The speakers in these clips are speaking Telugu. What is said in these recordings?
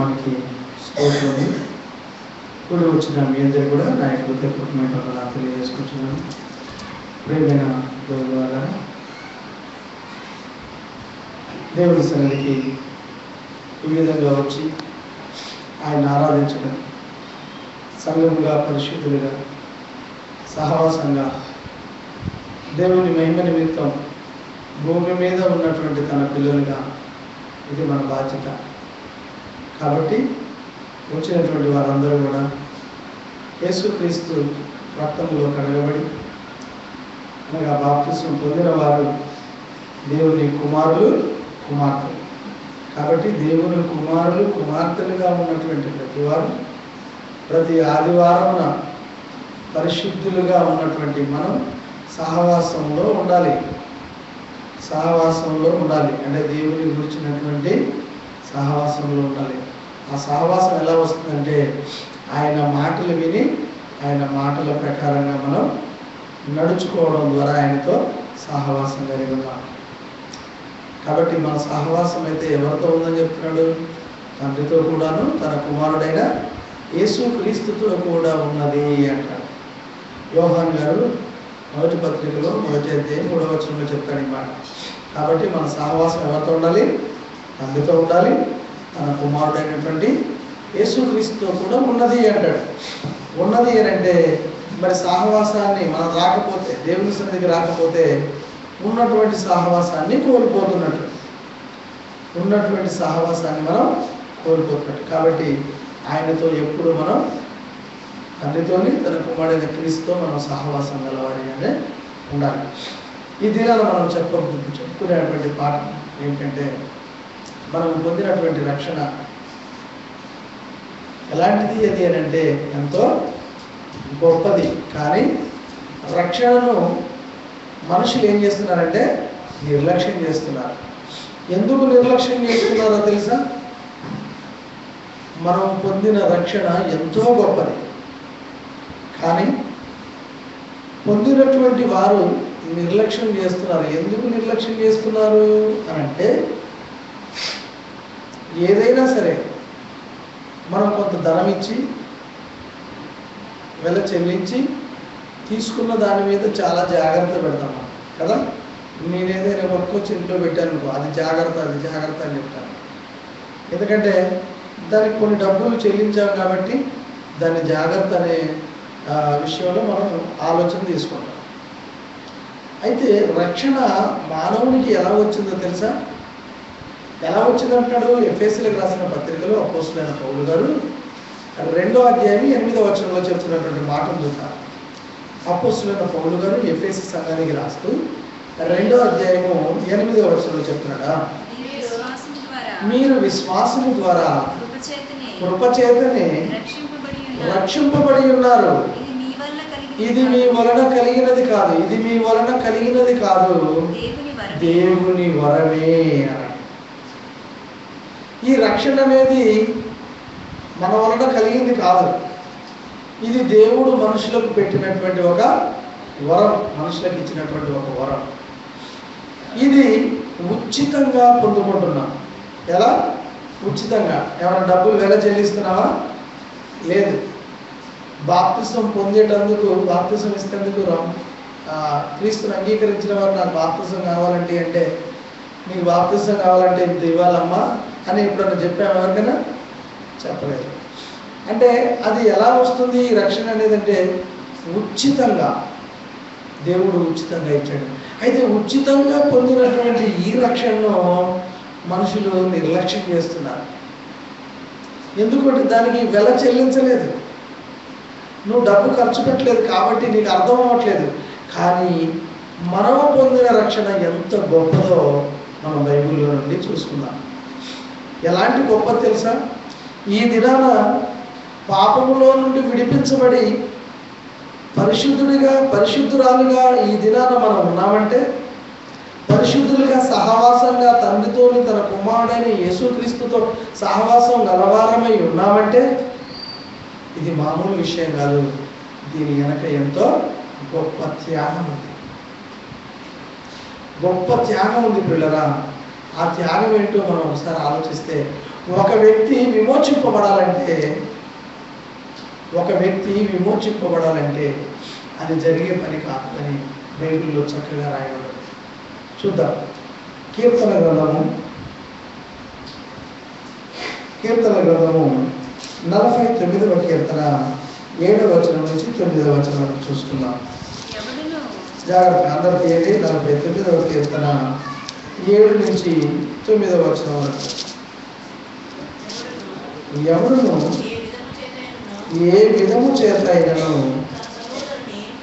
నామానికి స్తోత్రము. కూడి వచ్చిన మీ అందరూ కూడా నా యొక్క హృదయపూర్వకమైన వందనాలు తెలియజేసుకుంటున్నాను. ప్రియమైన దేవుని ద్వారా దేవుని సన్నిధికి ఈ విధంగా వచ్చి ఆయన ఆరాధించడం, సంఘముగా పరిశుద్ధులుగా సహవాసంగా దేవుని మహిమ నిమిత్తం భూమి మీద ఉన్నటువంటి తన పిల్లలుగా ఇది మన బాధ్యత. కాబట్టి వచ్చినటువంటి వారందరూ కూడా యేసుక్రీస్తు రక్తంలో కడగబడి అనగా బాప్తిస్మం పొందిన వారు దేవుని కుమారులు కుమార్తెలు. కాబట్టి దేవుని కుమారులు కుమార్తెలుగా ఉన్నటువంటి ప్రతి వారు ప్రతి ఆదివారమున పరిశుద్ధులుగా ఉన్నటువంటి మనం సహవాసంలో ఉండాలి. సహవాసంలో ఉండాలి అంటే దేవుని గురించినటువంటి సహవాసంలో ఉండాలి. ఆ సహవాసం ఎలా వస్తుందంటే ఆయన మాటలు విని ఆయన మాటల ప్రకారంగా మనం నడుచుకోవడం ద్వారా ఆయనతో సహవాసం కలిగి ఉన్నాం. కాబట్టి మన సహవాసం అయితే ఎవరితో ఉందని చెప్తున్నాడు? తండ్రితో కూడాను తన కుమారుడైన యేసుక్రీస్తుతో కూడా ఉన్నది అంటాడు. యోహాన్ గారు మొదటి పత్రికలో మొదటి అధ్యాయం 3వ వచనంలో చెప్తాడు ఈ మాట. కాబట్టి మన సహవాసం ఎవరితో ఉండాలి? తండ్రితో ఉండాలి, తన కుమారుడైనటువంటి యేసుక్రీస్తుతో కూడా ఉన్నది అంటాడు. ఉన్నది అని అంటే మరి సహవాసాన్ని మనం రాకపోతే, దేవుని సన్నిధికి రాకపోతే ఉన్నటువంటి సహవాసాన్ని కోల్పోతున్నట్టు, ఉన్నటువంటి సహవాసాన్ని మనం కోల్పోతున్నట్టు. కాబట్టి ఆయనతో ఎప్పుడు మనం తండ్రితోని తన కుమారుడైన క్రీస్తుతో మనం సహవాసం గలవాడిగానే ఉండాలి. ఈ దినాలు మనం చెప్పుకునేటువంటి పాఠం ఏంటంటే మనం పొందినటువంటి రక్షణ ఎలాంటిది అది అని అంటే ఎంతో గొప్పది. కానీ రక్షణను మనుషులు ఏం చేస్తున్నారంటే నిర్లక్ష్యం చేస్తున్నారు. ఎందుకు నిర్లక్ష్యం చేస్తున్నారో తెలుసా? మనం పొందిన రక్షణ ఎంతో గొప్పది, కానీ పొందినటువంటి వారు నిర్లక్ష్యం చేస్తున్నారు. ఎందుకు నిర్లక్ష్యం చేస్తున్నారు అని అంటే ఏదైనా సరే మనం కొంత ధనం ఇచ్చి వెల చెల్లించి తీసుకున్న దాని మీద చాలా జాగ్రత్త పెడతాం కదా. నేనేదైనా కొనుక్కొచ్చి ఇంట్లో పెట్టాను, అది జాగ్రత్త అని చెప్తాను. ఎందుకంటే దానికి కొన్ని డబ్బులు చెల్లించాం కాబట్టి దాని జాగ్రత్త అనే విషయంలో మనం ఆలోచన తీసుకుంటాం. అయితే రక్షణ మానవునికి ఎలా వచ్చిందో తెలుసా? ఎలా వచ్చిందంటున్నాడు? ఎఫెసీయులకు రాసిన పత్రికలో అపోస్తలుడైన పౌలు గారు 2వ అధ్యాయం 8వ వచనంలో చెప్తున్నటువంటి మాటను చూద్దాం. అపోస్తలుడైన పౌలు గారు ఎఫెసీ సంఘానికి రాస్తూ 2వ అధ్యాయము 8వ వచనంలో చెప్తున్నాడా, మీరు విశ్వాసము ద్వారా కృపచేతనే రక్షింపబడి ఉన్నారు. ఇది మీ వలన కలిగినది కాదు, ఇది మీ వలన కలిగినది కాదు, దేవుని వరమే అన్నాడు. ఈ రక్షణ అనేది మన వలన కలిగింది కాదు, ఇది దేవుడు మనుషులకు పెట్టినటువంటి ఒక వరం, మనుషులకు ఇచ్చినటువంటి ఒక వరం. ఇది ఉచితంగా పొందుకుంటున్నాం. ఎలా? ఉచితంగా. ఏమైనా డబ్బులు వెల చెల్లిస్తున్నావా? లేదు. బాప్తిసం పొందేటందుకు, బాప్తిసం ఇస్తేందుకు క్రీస్తుని అంగీకరించిన వారు నాకు బాప్తిసం కావాలంటే అంటే నీకు బాప్తిసం కావాలంటే ఇంత ఇవ్వాలమ్మా అని ఎప్పుడన్నా చెప్పాము? ఎవరికైనా చెప్పలేదు. అంటే అది ఎలా వస్తుంది ఈ రక్షణ అనేది? అంటే ఉచితంగా, దేవుడు ఉచితంగా ఇచ్చాడు. అయితే ఉచితంగా పొందినటువంటి ఈ రక్షణను మనుషులు నిర్లక్ష్యం చేస్తున్నారు. ఎందుకంటే దానికి వెల చెల్లించలేదు, నువ్వు డబ్బు ఖర్చు పెట్టలేదు కాబట్టి నీకు అర్థం అవ్వట్లేదు. కానీ మనం పొందిన రక్షణ ఎంత గొప్పదో మనం బైబిల్లో నుండి చూసుకుందాం. ఎలాంటి గొప్పది తెలుసా? ఈ దినాన పాపములో నుండి విడిపించబడి పరిశుద్ధురాలుగా ఈ దినాన మనం ఉన్నామంటే, పరిశుద్ధులుగా సహవాసంగా తండ్రితోని తన కుమారుడైన యేసుక్రీస్తుతో సహవాసం గలవారమై ఉన్నామంటే ఇది మామూలు విషయం కాదు. దీని వెనక ఎంతో గొప్ప త్యాగం ఉంది, గొప్ప త్యాగం ఉంది పిల్లరా. ఆ త్యాగం ఏంటో మనం ఒకసారి ఆలోచిస్తే ఒక వ్యక్తి విమోచింపబడాలంటే అది జరిగే పని కాదు అని బైబిల్లో చక్కగా రాయబడింది. చూద్దాం. కీర్తన గ్రంథము 49వ కీర్తన 7వ వచనం నుంచి 9వ వచనం వరకు చూసుకుందాం. జాగ్రత్త అందరూ తీయండి. 49వ కీర్తన 7 నుంచి 9వ వచనం వరకు. ఎవరును ఏ విధము చేత అయినను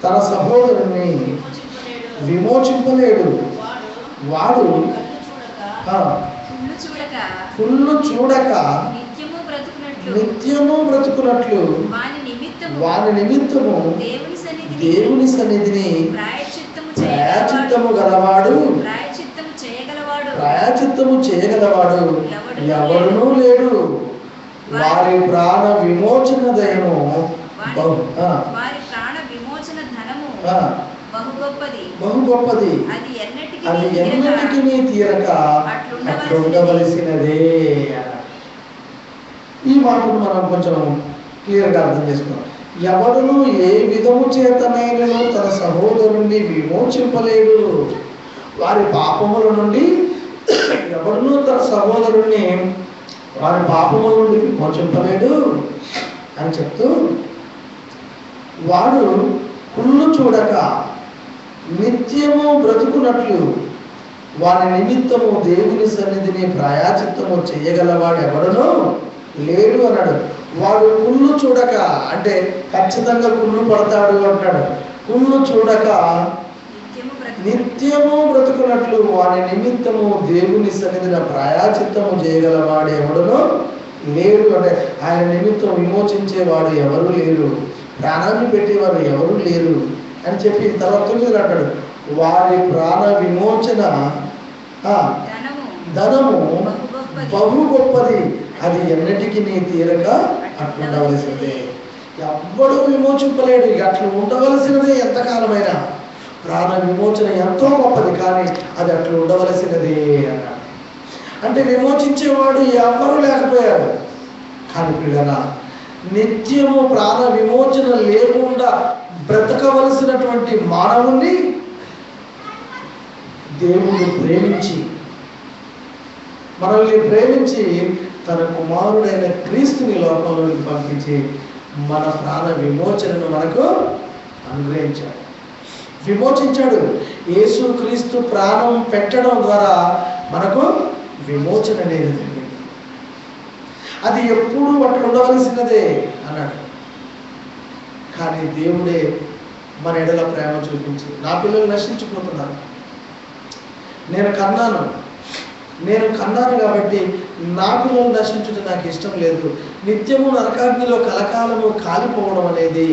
తన సహోదరుని విమోచింపలేడు. వాడు కుళ్ళు చూడక నిత్యము బ్రతుకున్నట్లు వాని నిమిత్తము దేవుని సన్నిధిని ప్రాయచిత్తము చేయగలవాడు ఎవరునూ లేడు. వారి ప్రాణ విమోచన దయము బహు గొప్పది. అది ఎన్నటికీ తీరక అట్లుండవలసినదే. ఈ మాటను మనం కొంచెం క్లియర్గా అర్థం చేసుకున్నాం. ఎవరును ఏ విధము చేతనైనను తన సహోదరుణ్ణి విమోచింపలేడు. వారి పాపముల నుండి ఎవరును తన సహోదరుణ్ణి వారి పాపముల నుండి విమోచింపలేడు అని చెప్తూ, వాడు కుళ్ళు చూడక నిత్యము బ్రతుకున్నట్లు వారి నిమిత్తము దేవుని సన్నిధిని ప్రాయచిత్తము చేయగలవాడు ఎవడనో లేడు అన్నాడు. వాడు కుళ్ళు చూడక అంటే ఖచ్చితంగా కుళ్ళు పడతాడు అంటాడు. కుళ్ళు చూడక నిత్యము బ్రతుకున్నట్లు వారి నిమిత్తము దేవుని సన్నిధిని ప్రాయచిత్తము చేయగలవాడు ఎవడనో లేడు. అంటే ఆయన నిమిత్తం విమోచించేవాడు ఎవరు లేరు, ప్రాణాన్ని పెట్టేవారు ఎవరు లేరు అని చెప్పి తర్వాత 9 అంటాడు, వారి ప్రాణ విమోచన ధనము బహు గొప్పది. అది ఎన్నటికీ తీరక అట్లుండవలసిందే. ఎవ్వడూ విమోచింపలేడు. అట్లు ఉండవలసినదే. ఎంతకాలమైనా ప్రాణ విమోచన ఎంతో గొప్పది, కానీ అది అట్లు ఉండవలసినదే అన్నాడు. అంటే విమోచించేవాడు ఎవరు లేకపోయాడు. కానీ పిల్లలా, నిత్యము ప్రాణ విమోచన లేకుండా బ్రతకవలసినటువంటి మానవుణ్ణి దేవుడు మనల్ని ప్రేమించి తన కుమారుడైన క్రీస్తుని లోకంలోకి పంపించి మన ప్రాణ విమోచనను మనకు అనుగ్రహించాడు, విమోచించాడు. యేసు క్రీస్తు ప్రాణం పెట్టడం ద్వారా మనకు విమోచన అనేది జరిగింది. అది ఎప్పుడూ అట్లా ఉండవలసినదే అన్నాడు. కానీ దేవుడే మన ఎడల ప్రేమ చూపించి, నా పిల్లలు నశించిపోతున్నారు, నేను కన్నాను కాబట్టి నా పిల్లలు నశించుట నాకు ఇష్టం లేదు, నిత్యము నరకాగ్నిలో కలకాలము కాలిపోవడం అనేది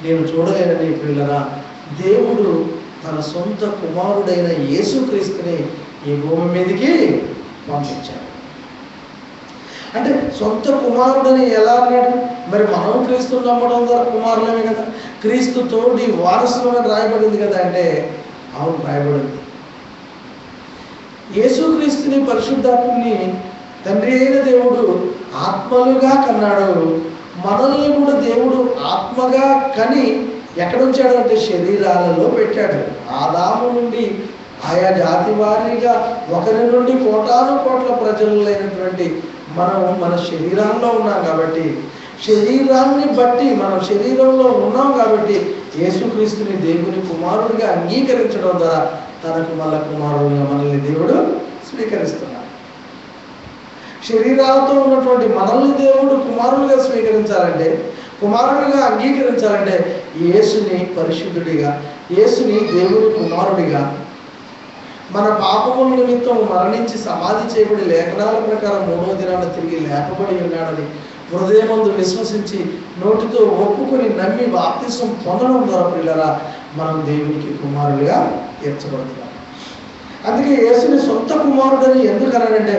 నేను చూడలేనని పిల్లరా దేవుడు తన సొంత కుమారుడైన యేసుక్రీస్తుని ఈ భూమి మీదకి పంపించాడు. అంటే సొంత కుమారుడని ఎలా అన్నాడు? మరి మనం క్రీస్తుని నమ్మడం ద్వారా కుమారులమే కదా, క్రీస్తు తోడి వారసులమని రాయబడింది కదా అంటే అవును రాయబడింది. యేసుక్రీస్తుని పరిశుద్ధాత్మని తండ్రి అయిన దేవుడు ఆత్మలుగా కన్నాడు. మనల్ని కూడా దేవుడు ఆత్మగా కని ఎక్కడుంచాడు అంటే శరీరాలలో పెట్టాడు. ఆదాము నుండి ఆయా జాతి వారీగా ఒకరి నుండి కోటాను కోట్ల ప్రజలైనటువంటి మనం మన శరీరంలో ఉన్నాం కాబట్టి, శరీరాన్ని బట్టి మనం శరీరంలో ఉన్నాం కాబట్టి యేసుక్రీస్తుని దేవుని కుమారుడిగా అంగీకరించడం ద్వారా తనకు మళ్ళా కుమారుడుగా మనల్ని దేవుడు స్వీకరిస్తున్నాడు. శరీరాలతో ఉన్నటువంటి మనల్ని దేవుడు కుమారులుగా స్వీకరించాలంటే, కుమారుడిగా అంగీకరించాలంటే యేసుని పరిశుద్ధుడిగా, యేసుని దేవుని కుమారుడిగా, మన పాపముల నిమిత్తం మరణించి సమాధి చేయబడి లేఖనాల ప్రకారం 3వ దినాన తిరిగి లేపబడి ఉన్నాడని హృదయమందు విశ్వసించి నోటితో ఒప్పుకొని నమ్మి బాప్తిసం పొందడం ద్వారా పిల్లరా మనం దేవునికి కుమారులుగా తీర్చబడుతున్నాం. అందుకే యేసుని సొంత కుమారుడని ఎందుకు అన్నాడంటే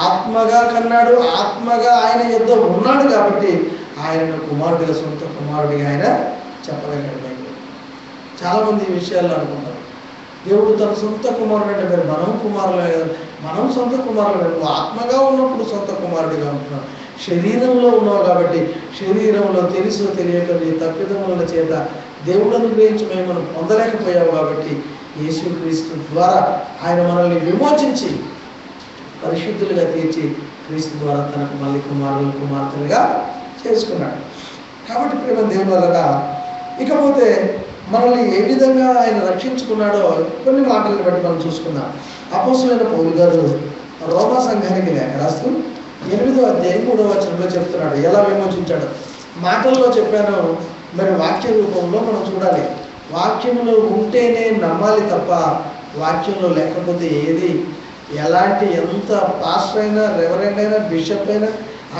ఆత్మగా కన్నాడు, ఆత్మగా ఆయన యుద్ధ ఉన్నాడు కాబట్టి ఆయనను కుమారుడిగా, సొంత కుమారుడిగా ఆయన చెప్పగలిగాడు. చాలామంది ఈ విషయాల్లో అనుకుంటారు దేవుడు తన సొంత కుమారుడు అంటే మరి మనం కుమారులే కదా, మనం సొంత కుమారులు. నువ్వు ఆత్మగా ఉన్నప్పుడు సొంత కుమారుడిగా ఉంటున్నావు. శరీరంలో ఉన్నావు కాబట్టి శరీరంలో తెలుసు తెలియక నీ తప్పిదముల చేత దేవుడు అనుగ్రహించి మనం పొందలేకపోయావు కాబట్టి యేసుక్రీస్తు ద్వారా ఆయన మనల్ని విమోచించి పరిశుద్ధులుగా తీర్చి క్రీస్తు ద్వారా తనకు మళ్ళీ కుమారులు కుమార్తెలుగా చేసుకున్నాడు. కాబట్టి ప్రేమ దేవుని వలన ఇకపోతే మనల్ని ఏ విధంగా ఆయన రక్షించుకున్నాడో కొన్ని మాటలను బట్టి మనం చూసుకుందాం. అపోస్తలుడైన పౌలు గారు రోమా సంఘానికి లేఖ రాస్తూ 8వ అధ్యాయం 3వ వచనంలో చెప్తున్నాడు ఎలా విమోచించాడు. మాటల్లో చెప్పాను, మరి వాక్య రూపంలో మనం చూడాలి. వాక్యంలో ఉంటేనే నమ్మాలి తప్ప వాక్యంలో లేకపోతే ఏది ఎలాంటి ఎంత పాస్టర్ అయినా రెవరెండ్ అయినా బిషప్ అయినా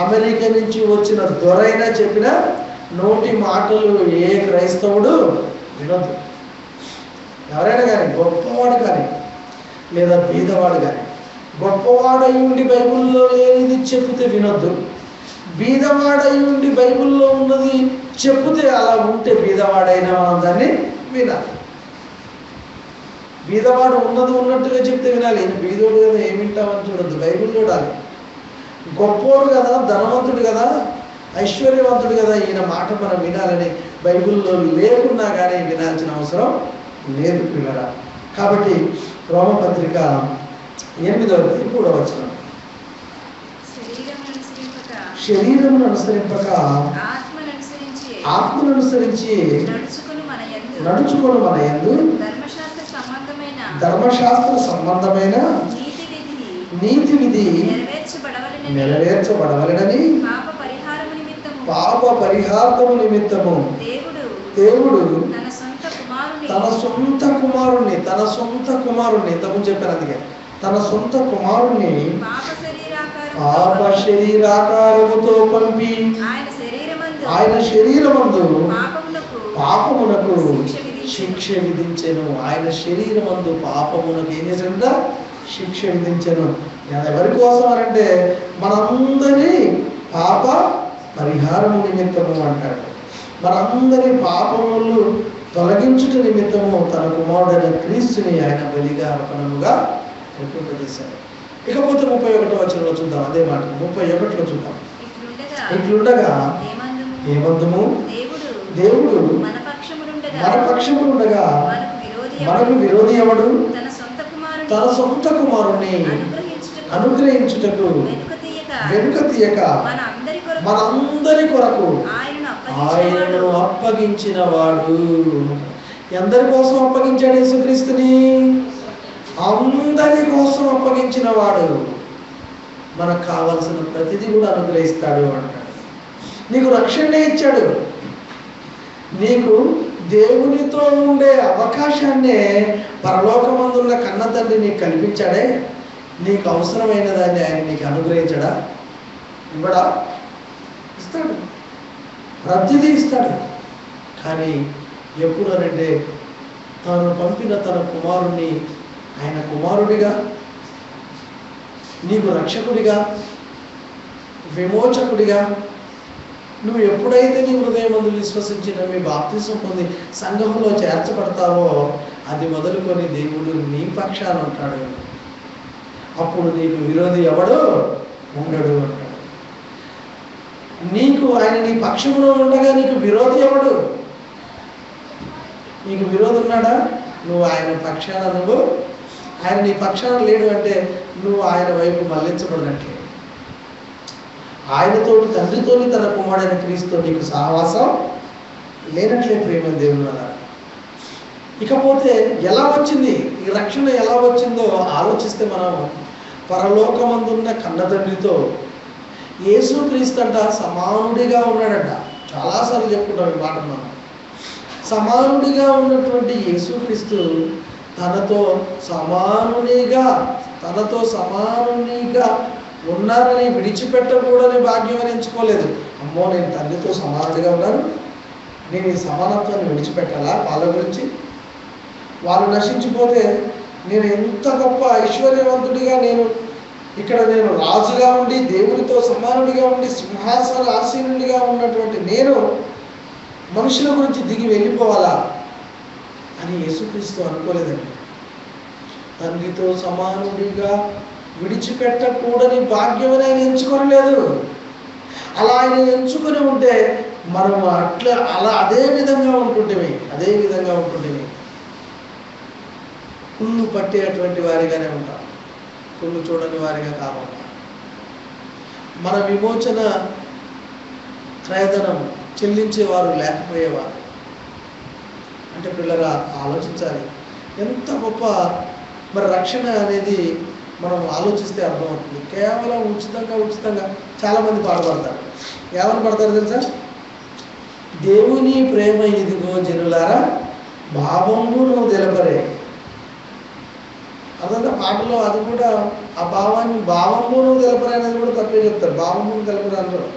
అమెరికా నుంచి వచ్చిన దొరైనా చెప్పినా నోటి మాటలు ఏ క్రైస్తవుడు వినొద్దు. ఎవరైనా కానీ గొప్పవాడు కానీ లేదా బీదవాడు కానీ గొప్పవాడై ఉండి బైబిల్లో లేనిది చెప్తే వినొద్దు. బీదవాడై ఉండి బైబిల్లో ఉన్నది చెప్తే అలా ఉంటే బీదవాడైనా మనం దాన్ని వినాలి. బీదవాడు ఉన్నది ఉన్నట్టుగా చెప్తే వినాలి. ఈయన బీదోడు కదా ఏమి వింటామని చూడొద్దు, బైబిల్ చూడాలి. గొప్పోడు కదా, ధనవంతుడు కదా, ఐశ్వర్యవంతుడు కదా, ఈయన మాట మనం వినాలని బైబిల్లో లేకున్నా కానీ వినాల్సిన అవసరం లేదు పిల్లరా. కాబట్టి రోమపత్రిక 8వ అధ్యాయం 3వ వచనం, శరీరమును అనుసరింపక ఆత్మను అనుసరించి నడుచుకొని మన యందు ధర్మశాస్త్ర సంబంధమైన నీతి విధి నెరవేర్చబడవలెనని పాప పరిహారము నిమిత్తము దేవుడు తన సొంత కుమారుణ్ణి ఇంతకుముందు చెప్పాను, అందుకే తన సొంత కుమారుణ్ణి పాప శరీరాకారముతో పంపి ఆయన శరీరమందు పాపమునకు శిక్ష విధించెను. ఆయన శరీరమందు పాపమునకు ఏం చేశాడంట? శిక్ష విధించెను. ఎవరి కోసం అంటే మనందరి పాప పరిహారము నిమిత్తము అంటాడు. మనందరి పాపములు తొలగించుట నిమిత్తము తన కుమారుడైన క్రీస్తుని ఆయన బలిగా అర్పణముగా ప్రకటింపజేశాడు. ఇకపోతే 31వ వచనంలో చూద్దాం అదే మాట. 31లో చూద్దాం. ఇట్లుండగా ఏమందుము దేవుడు మన పక్షములుండగా మనకు విరోధి ఎవడు? తన సొంత కుమారుణ్ణి అనుగ్రహించుటకు వెనుక తీయక మనందరి కొరకు ఆయనను అప్పగించిన వాడు. ఎందరి కోసం అప్పగించాడు యేసుక్రీస్తుని? అందరి కోసం అప్పగించిన వాడు. మనకు కావలసిన ప్రతిదీ కూడా అనుగ్రహిస్తాడు అంటాడు. నీకు రక్షణనే ఇచ్చాడు. నీకు దేవునితో ఉండే అవకాశాన్నే పరలోకమందున్న కన్న తండ్రి నీకు కల్పించాడే. నీకు అవసరమైన దాన్ని ఆయన నీకు అనుగ్రహించడా? ఇవ్వడా? ఇస్తాడు, ప్రతిదీ ఇస్తాడు. కానీ ఎప్పుడు అనంటే తాను పంపిన తన కుమారుణ్ణి ఆయన కుమారుడిగా, నీకు రక్షకుడిగా, విమోచకుడిగా నువ్వు ఎప్పుడైతే నీ హృదయమందు విశ్వసించిన మీ బాప్తిసం పొంది సంఘంలో చేర్చబడతావో అది మొదలుకొని దేవుడు నీ పక్షాన ఉంటాడు. అప్పుడు నీకు విరోధి ఎవడు ఉండడు అంటాడు. నీకు ఆయన నీ పక్షంలో ఉండగా నీకు విరోధి ఎవడు? నీకు విరోధి ఉన్నాడా? నువ్వు ఆయన పక్షాన, నువ్వు ఆయన నీ పక్షాన లేడు అంటే నువ్వు ఆయన వైపు మళ్లించబడినట్లే. ఆయనతోటి తండ్రితోని తన కుమారుడైన క్రీస్తుతో నీకు సహవాసం లేనట్లే ప్రేమ దేవుని వల్ల. ఇకపోతే ఎలా వచ్చింది ఈ రక్షణ? ఎలా వచ్చిందో ఆలోచిస్తే మనం పరలోకమందున్న కన్న తండ్రితో యేసుక్రీస్తు అంట సమానుడిగా ఉన్నాడంట. చాలాసార్లు చెప్పుకుంటాం ఈ మాట. మనం సమానుడిగా ఉన్నటువంటి యేసుక్రీస్తు తనతో సమానునిగా ఉన్నారని విడిచిపెట్టకూడని భాగ్యం అని ఎంచుకోలేదు. అమ్మో నేను తండ్రితో సమానుడిగా ఉన్నాను, నేను ఈ సమానత్వాన్ని విడిచిపెట్టాలా? వాళ్ళ గురించి వాళ్ళు నశించిపోతే నేను ఎంత గొప్ప ఐశ్వర్యవంతుడిగా, నేను రాజుగా ఉండి దేవుడితో సమానుడిగా ఉండి సింహాసన ఆసీనుడిగా ఉన్నటువంటి నేను మనుషుల గురించి దిగి వెళ్ళిపోవాలా అని యేసుక్రీస్తు అనుకోలేదండి. తండ్రితో సమానుడిగా విడిచిపెట్టకూడని భాగ్యం ఆయన ఎంచుకోలేదు. అలా ఆయన ఎంచుకొని ఉంటే మనం అలా అదే విధంగా ఉంటుంటేవి కుళ్ళు పట్టేటువంటి వారిగానే ఉంటాం, కుళ్ళు చూడని వారిగా కాకుండా. మన విమోచన క్రయధనం చెల్లించేవారు లేకపోయేవారు. అంటే పిల్లరా ఆలోచించాలి, ఎంత గొప్ప మరి రక్షణ అనేది మనం ఆలోచిస్తే అర్థమవుతుంది. కేవలం ఉచితంగా చాలామంది పాడుపడతారు. ఏమని పడతారు తెలుసా? దేవుని ప్రేమ ఇదిగో జనులారా భావము నువ్వు తెలపరే. అదంతా పాటలో అది కూడా ఆ భావము నువ్వు తెలపరే అనేది కూడా తప్పే చెప్తారు. భావము నువ్వు తెలపరే అంటారు,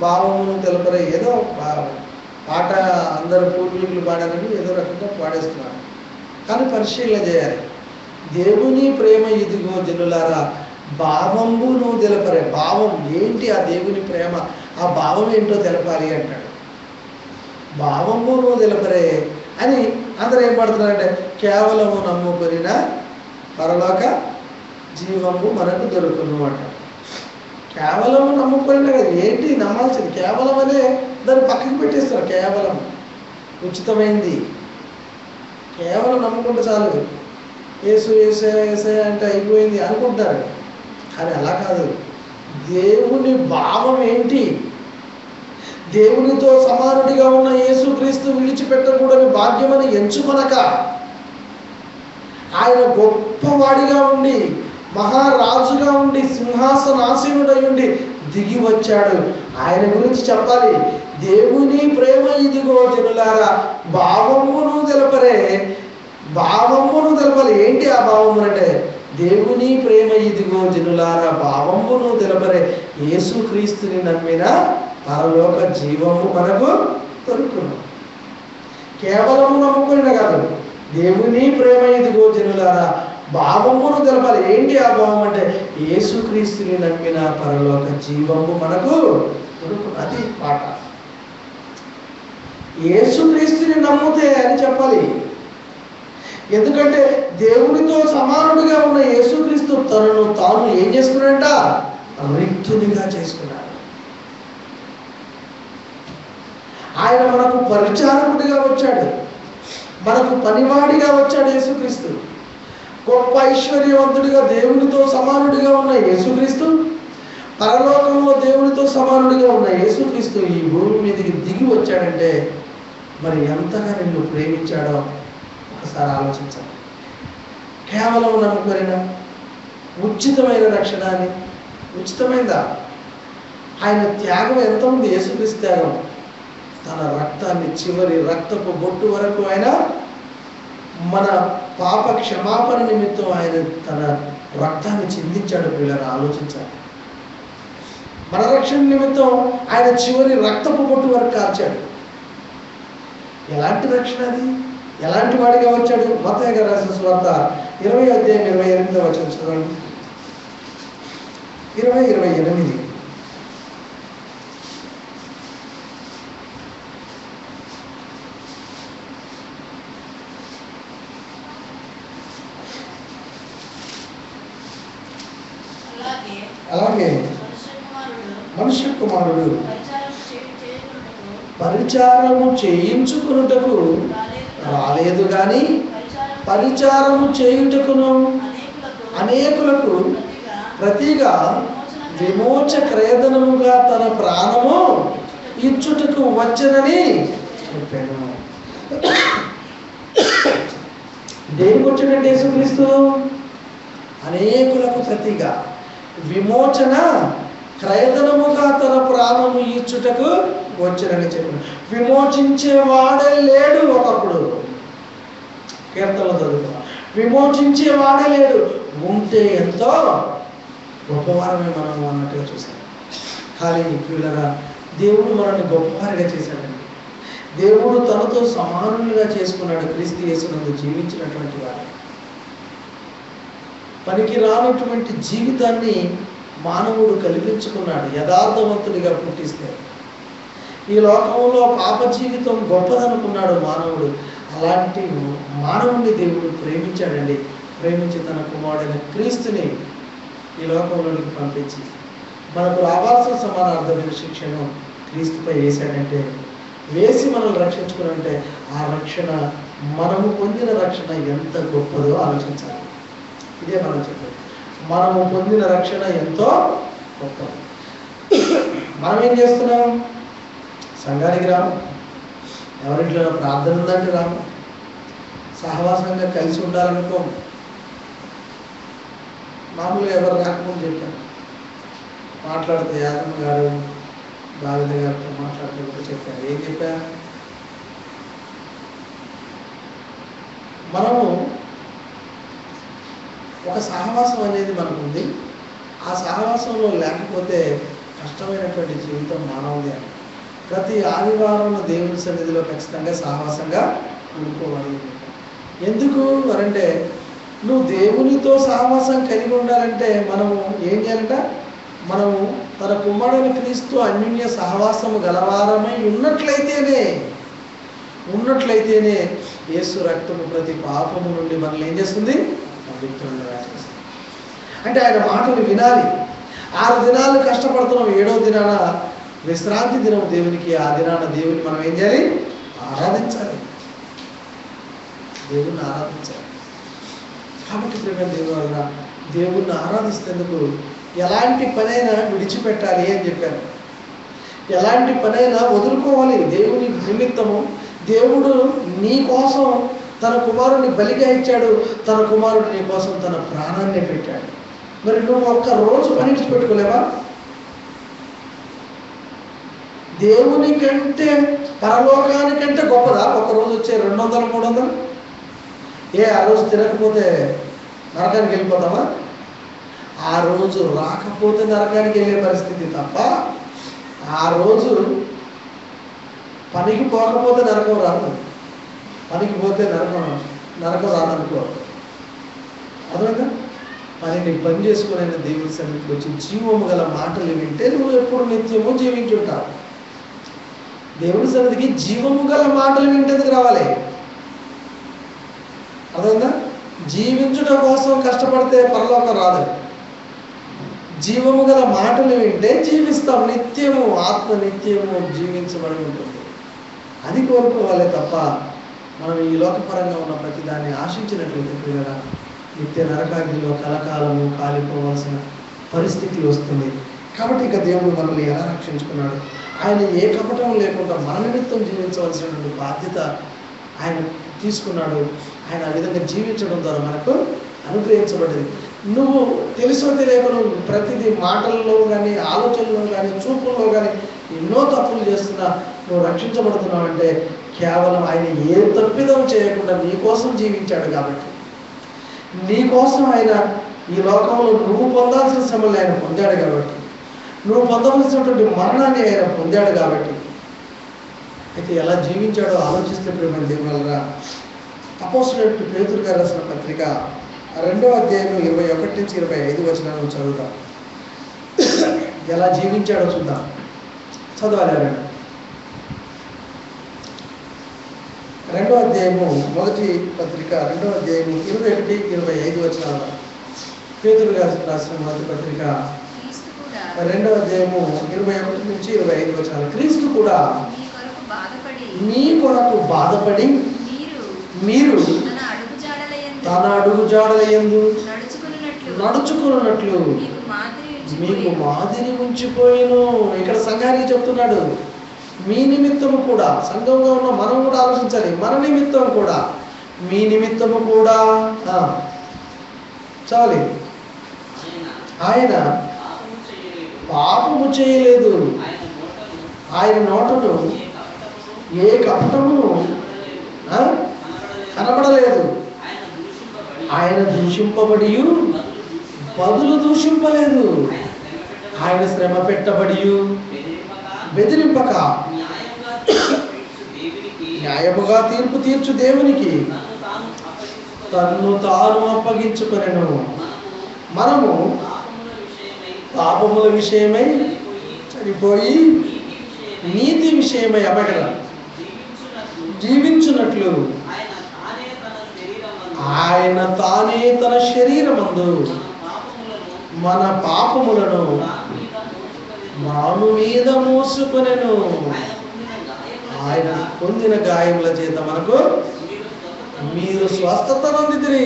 భావము నువ్వు తెలపరే. ఏదో పాట అందరు పూర్వీకులు పాడారని ఏదో రకంగా పాడేస్తున్నారు. కానీ పరిశీలన చేయాలి. దేవుని ప్రేమ ఇదిగో జనులారా భావంబు నువ్వు తెలపరే. భావం ఏంటి? ఆ దేవుని ప్రేమ, ఆ భావం ఏంటో తెలపాలి అంటాడు. భావంబు నువ్వు తెలపరే అని అందరూ ఏం పడుతున్నారంటే కేవలము నమ్ముకొనిన పరలోక జీవము మనకు దొరుకును అంటాడు. కేవలము నమ్ముకొనిన కదా, ఏంటి నమ్మాల్సింది? కేవలం అనే దాన్ని పక్కకి పెట్టేస్తారు. కేవలం ఉచితమైంది, కేవలం నమ్ముకుంటే చాలు, యేసు ఏసే అంటే అయిపోయింది అనుకుంటారు. కానీ అలా కాదు. దేవుని భావం ఏంటి? దేవునితో సమానుడిగా ఉన్న యేసుక్రీస్తు విడిచిపెట్టకూడని భాగ్యమని ఎంచుకొనక ఆయన గొప్పవాడిగా ఉండి మహారాజుగా ఉండి సింహాసనాసీనుడై ఉండి దిగి వచ్చాడు. ఆయన గురించి చెప్పాలి. దేవుని ప్రేమ ఇదిగో జనులారా భావమును తెలపరే. భావమును తెలపాలి. ఏంటి ఆ భావము అంటే దేవుని ప్రేమ ఇదిగో జనులారా భావమును తెలపరే. యేసుక్రీస్తుని నమ్మిన పరలోక జీవము మనకు దొరుకును. కేవలము నమ్ముకున్న కాదు, దేవుని ప్రేమ ఇదిగో జనులారా భావమును తెలపాలి. ఏంటి ఆ భావం అంటే యేసుక్రీస్తుని నమ్మిన పరలోక జీవము మనకు దొరుకును. అది పాట. యేసుక్రీస్తుని నమ్మితే అని చెప్పాలి. ఎందుకంటే దేవునితో సమానుడిగా ఉన్న యేసుక్రీస్తు తనను తాను ఏం చేసుకున్నాడంట? రిక్తునిగా చేసుకున్నాడు. ఆయన మనకు పరిచారకుడిగా వచ్చాడు, మనకు పనివాడిగా వచ్చాడు యేసుక్రీస్తు. గొప్ప ఐశ్వర్యవంతుడిగా దేవునితో సమానుడిగా ఉన్న యేసుక్రీస్తు, పరలోకంలో దేవునితో సమానుడిగా ఉన్న యేసుక్రీస్తు ఈ భూమి మీదకి దిగి వచ్చాడంటే మరి ఎంతగా నిన్ను ప్రేమించాడో ఒకసారి ఆలోచించాలి. కేవలం నమ్ముకొనిన ఉచితమైన రక్షణ అని. ఉచితమైందా? ఆయన త్యాగం ఎంత ఉంది? యేసుక్రీస్తు త్యాగం. తన రక్తాన్ని చివరి రక్తపు బొట్టు వరకు ఆయన మన పాప క్షమాపణ నిమిత్తం ఆయన తన రక్తాన్ని చిందించాడు. పిల్లలు ఆలోచించాలి. మన రక్షణ నిమిత్తం ఆయన చివరి రక్తపు బొట్టు వరకు కార్చాడు. ఎలాంటి రక్షణ అది? ఎలాంటి వాడిగా వచ్చాడు? మత్తయి గారు రాసిన సువార్త 20:28 చదవండి. 20:28. అలాగే మనుష్య కుమారుడు పరిచారము చేయించుకున్నటకు రాలేదు గాని పరిచారము చేయుటకును అనేకులకు ప్రతిగా విమోచ క్రయధనముగా తన ప్రాణము ఇచ్చుటకు వచ్చనని చెప్పాను. దేనికి వచ్చాడంటే యేసుక్రీస్తు? అనేకులకు ప్రతిగా విమోచన క్రయధనముగా తన ప్రాణము ఇచ్చుటకు వచ్చానని చెప్పాను. విమోచించేవాడే లేడు. ఒకప్పుడు కీర్తనలు చదువుకున్నా, విమోచించేవాడే లేడు. ఉంటే ఎంతో గొప్పవారమే మనం అన్నట్టుగా చూసాం. కానీ పిల్లరా, దేవుడు మనల్ని గొప్పవారిగా చేశాడండి. దేవుడు తనతో సమానులుగా చేసుకున్నాడు. క్రీస్తు యేసునందు జీవించినటువంటి వారు పనికి రానటువంటి జీవితాన్ని మానవుడు కల్పించుకున్నాడు. యథార్థవంతుడిగా పుట్టిస్తే ఈ లోకంలో పాప జీవితం గొప్పదనుకున్నాడు మానవుడు. అలాంటి మానవుడిని దేవుడు ప్రేమించాడండి. ప్రేమించి తన కుమారుడైన క్రీస్తుని ఈ లోకంలోనికి పంపించి మనకు రావాల్సిన సమానార్థమైన శిక్షను క్రీస్తుపై వేశాడంటే, వేసి మనల్ని రక్షించుకునంటే ఆ రక్షణ, మనము పొందిన రక్షణ ఎంత గొప్పదో ఆలోచించాలి. ఇదే మనం చెప్పేది. మనము పొందిన రక్షణ ఎంతో గొప్పది. మనం ఏం చేస్తున్నాం? సంఘానికి రాము, ఎవరింట్లో ప్రార్థన ఉందంటే రాము, సహవాసంగా కలిసి ఉండాలనుకో. మామూలుగా ఎవరు రాకముందు చెప్పాను, మాట్లాడితే యాదమ్మ గారు దావిద గారితో మాట్లాడుతూ చెప్పారు. ఏం చెప్పారు? మనము ఒక సహవాసం అనేది మనకు ఉంది. ఆ సహవాసంలో లేకపోతే కష్టమైనటువంటి జీవితం మానవుది అని. ప్రతి ఆదివారం దేవుని సన్నిధిలో ఖచ్చితంగా సహవాసంగా ఉండుకోవాలి. ఎందుకు అంటే, నువ్వు దేవునితో సహవాసం కలిగి ఉండాలంటే మనము ఏం చేయాలంట? మనము తన కుమారుడైన క్రీస్తు అన్యోన్య సహవాసము గలవారమై ఉన్నట్లయితేనే యేసు రక్తము ప్రతి పాపము నుండి మనల్ని ఏం చేస్తుంది? పవిత్రులుగా చేస్తుంది. అంటే ఆయన మాటలు వినాలి. 6 దినాలు కష్టపడుతున్నాం, 7వ దినాన విశ్రాంతి దినం దేవునికి. ఆ దినాన దేవుని మనం ఏం చేయాలి? ఆరాధించాలి. దేవుణ్ణి ఆరాధించాలి. కాబట్టి ప్రేమ దేవుళ్ళ దేవుణ్ణి ఆరాధిస్తేందుకు ఎలాంటి పనైనా విడిచిపెట్టాలి అని చెప్పాను. ఎలాంటి పనైనా వదులుకోవాలి దేవుని నిమిత్తము. దేవుడు నీ కోసం తన కుమారుడిని బలిగా ఇచ్చాడు. తన కుమారుడు నీ కోసం తన ప్రాణాన్ని పెట్టాడు. మరి నువ్వు ఒక్క రోజు పని విడిచిపెట్టుకోలేవా? దేవుని కంటే పరలోకానికంటే గొప్పదా ఒక రోజు వచ్చే 200, 300? ఆ రోజు తినకపోతే నరకానికి వెళ్ళిపోతామా? ఆ రోజు రాకపోతే నరకానికి వెళ్ళే పరిస్థితి తప్ప, ఆ రోజు పనికి పోకపోతే నరకం రాదు. పనికి పోతే నరకం రాదనుకో. అర్థమైందా? పని చేసుకునే దేవుని సన్నిధికి వచ్చి జీవము గల మాటలు వింటే నువ్వు ఎప్పుడు నిత్యము జీవించుంటావు. దేవుని సన్నిధికి జీవము గల మాటలు వింటేందుకు రావాలి. అర్థమైందా? జీవించడం కోసం కష్టపడితే పరలోకం రాదు. జీవము గల మాటలు వింటే జీవిస్తాం. నిత్యము ఆత్మ నిత్యము జీవించబడి ఉంటుంది. అది కోరుకోవాలి తప్ప మనం ఈ లోకపరంగా ఉన్న ప్రతి దాన్ని ఆశించినట్లయితే ప్రియులారా, నిత్య నరకాగ్నిలో కలకాలము కాలిపోవాల్సిన పరిస్థితి వస్తుంది. కాబట్టి ఇక దేవుడు మనల్ని ఎలా రక్షించుకున్నాడు? ఆయన ఏ కపటం లేకుండా మన నిమిత్తం జీవించవలసినటువంటి బాధ్యత ఆయన తీసుకున్నాడు. ఆయన ఆ విధంగా జీవించడం ద్వారా మనకు అనుగ్రహించబడ్డది. నువ్వు తెలుసో తెలియక నువ్వు ప్రతిదీ మాటల్లో కానీ, ఆలోచనలో కానీ, చూపుల్లో కానీ ఎన్నో తప్పులు చేస్తున్నా నువ్వు రక్షించబడుతున్నావు అంటే కేవలం ఆయన ఏ తప్పిదం చేయకుండా నీ కోసం జీవించాడు కాబట్టి, నీ కోసం ఆయన ఈ లోకంలో నువ్వు పొందాల్సిన శ్రమలు ఆయన పొందాడు కాబట్టి, నువ్వు పొందవలసినటువంటి మరణాన్ని ఆయన పొందాడు కాబట్టి. అయితే ఎలా జీవించాడో ఆలోచిస్తే ప్రేమ దేవుళ్ళరా, అపోస్తలుడైన పేతురు గారు రాసిన పత్రిక 2వ అధ్యాయం 21 నుంచి 25 వచనాలను చదువుతాం. ఎలా జీవించాడో చూద్దాం. చదవాలి. 2వ అధ్యాయము మొదటి పత్రిక 2వ అధ్యాయము 21, 25 వచనాలు. పేతురు గారు రాసిన మొదటి పత్రిక 2వ అధ్యాయము 21 నుంచి 25 వచనాలు. క్రీస్తు కూడా మీ కొరకు బాధపడి మీరు తన అడుగు జాడలయందు నడుచుకున్నట్లు మీకు మాదిరి ఉంచిపోయిను. ఇక్కడ సంఘానికి చెప్తున్నాడు. మీ నిమిత్తము కూడా, సంఘంగా ఉన్న మనం కూడా ఆలోచించాలి. మన నిమిత్తం కూడా, మీ నిమిత్తము కూడా చాలి. ఆయన పాపము చేయలేదు. ఆయన నోటను ఏ కపటమును కనబడలేదు. ఆయన దూషింపబడి బదులు దూషింపలేదు. ఆయన శ్రమ పెట్టబడి బెదిరింపక న్యాయముగా తీర్పు తీర్చు దేవునికి తన్ను తాను అప్పగించుకొనెను. మనము పాపముల విషయమై చనిపోయి నీతి విషయమై అబగల జీవించున్నట్లు ఆయన తానే తన శరీరమందు మన పాపములను మాను మీద మోసుకొనెను. ఆయన పొందిన గాయముల చేత మనకు మీరు స్వస్థత నొందితిరి.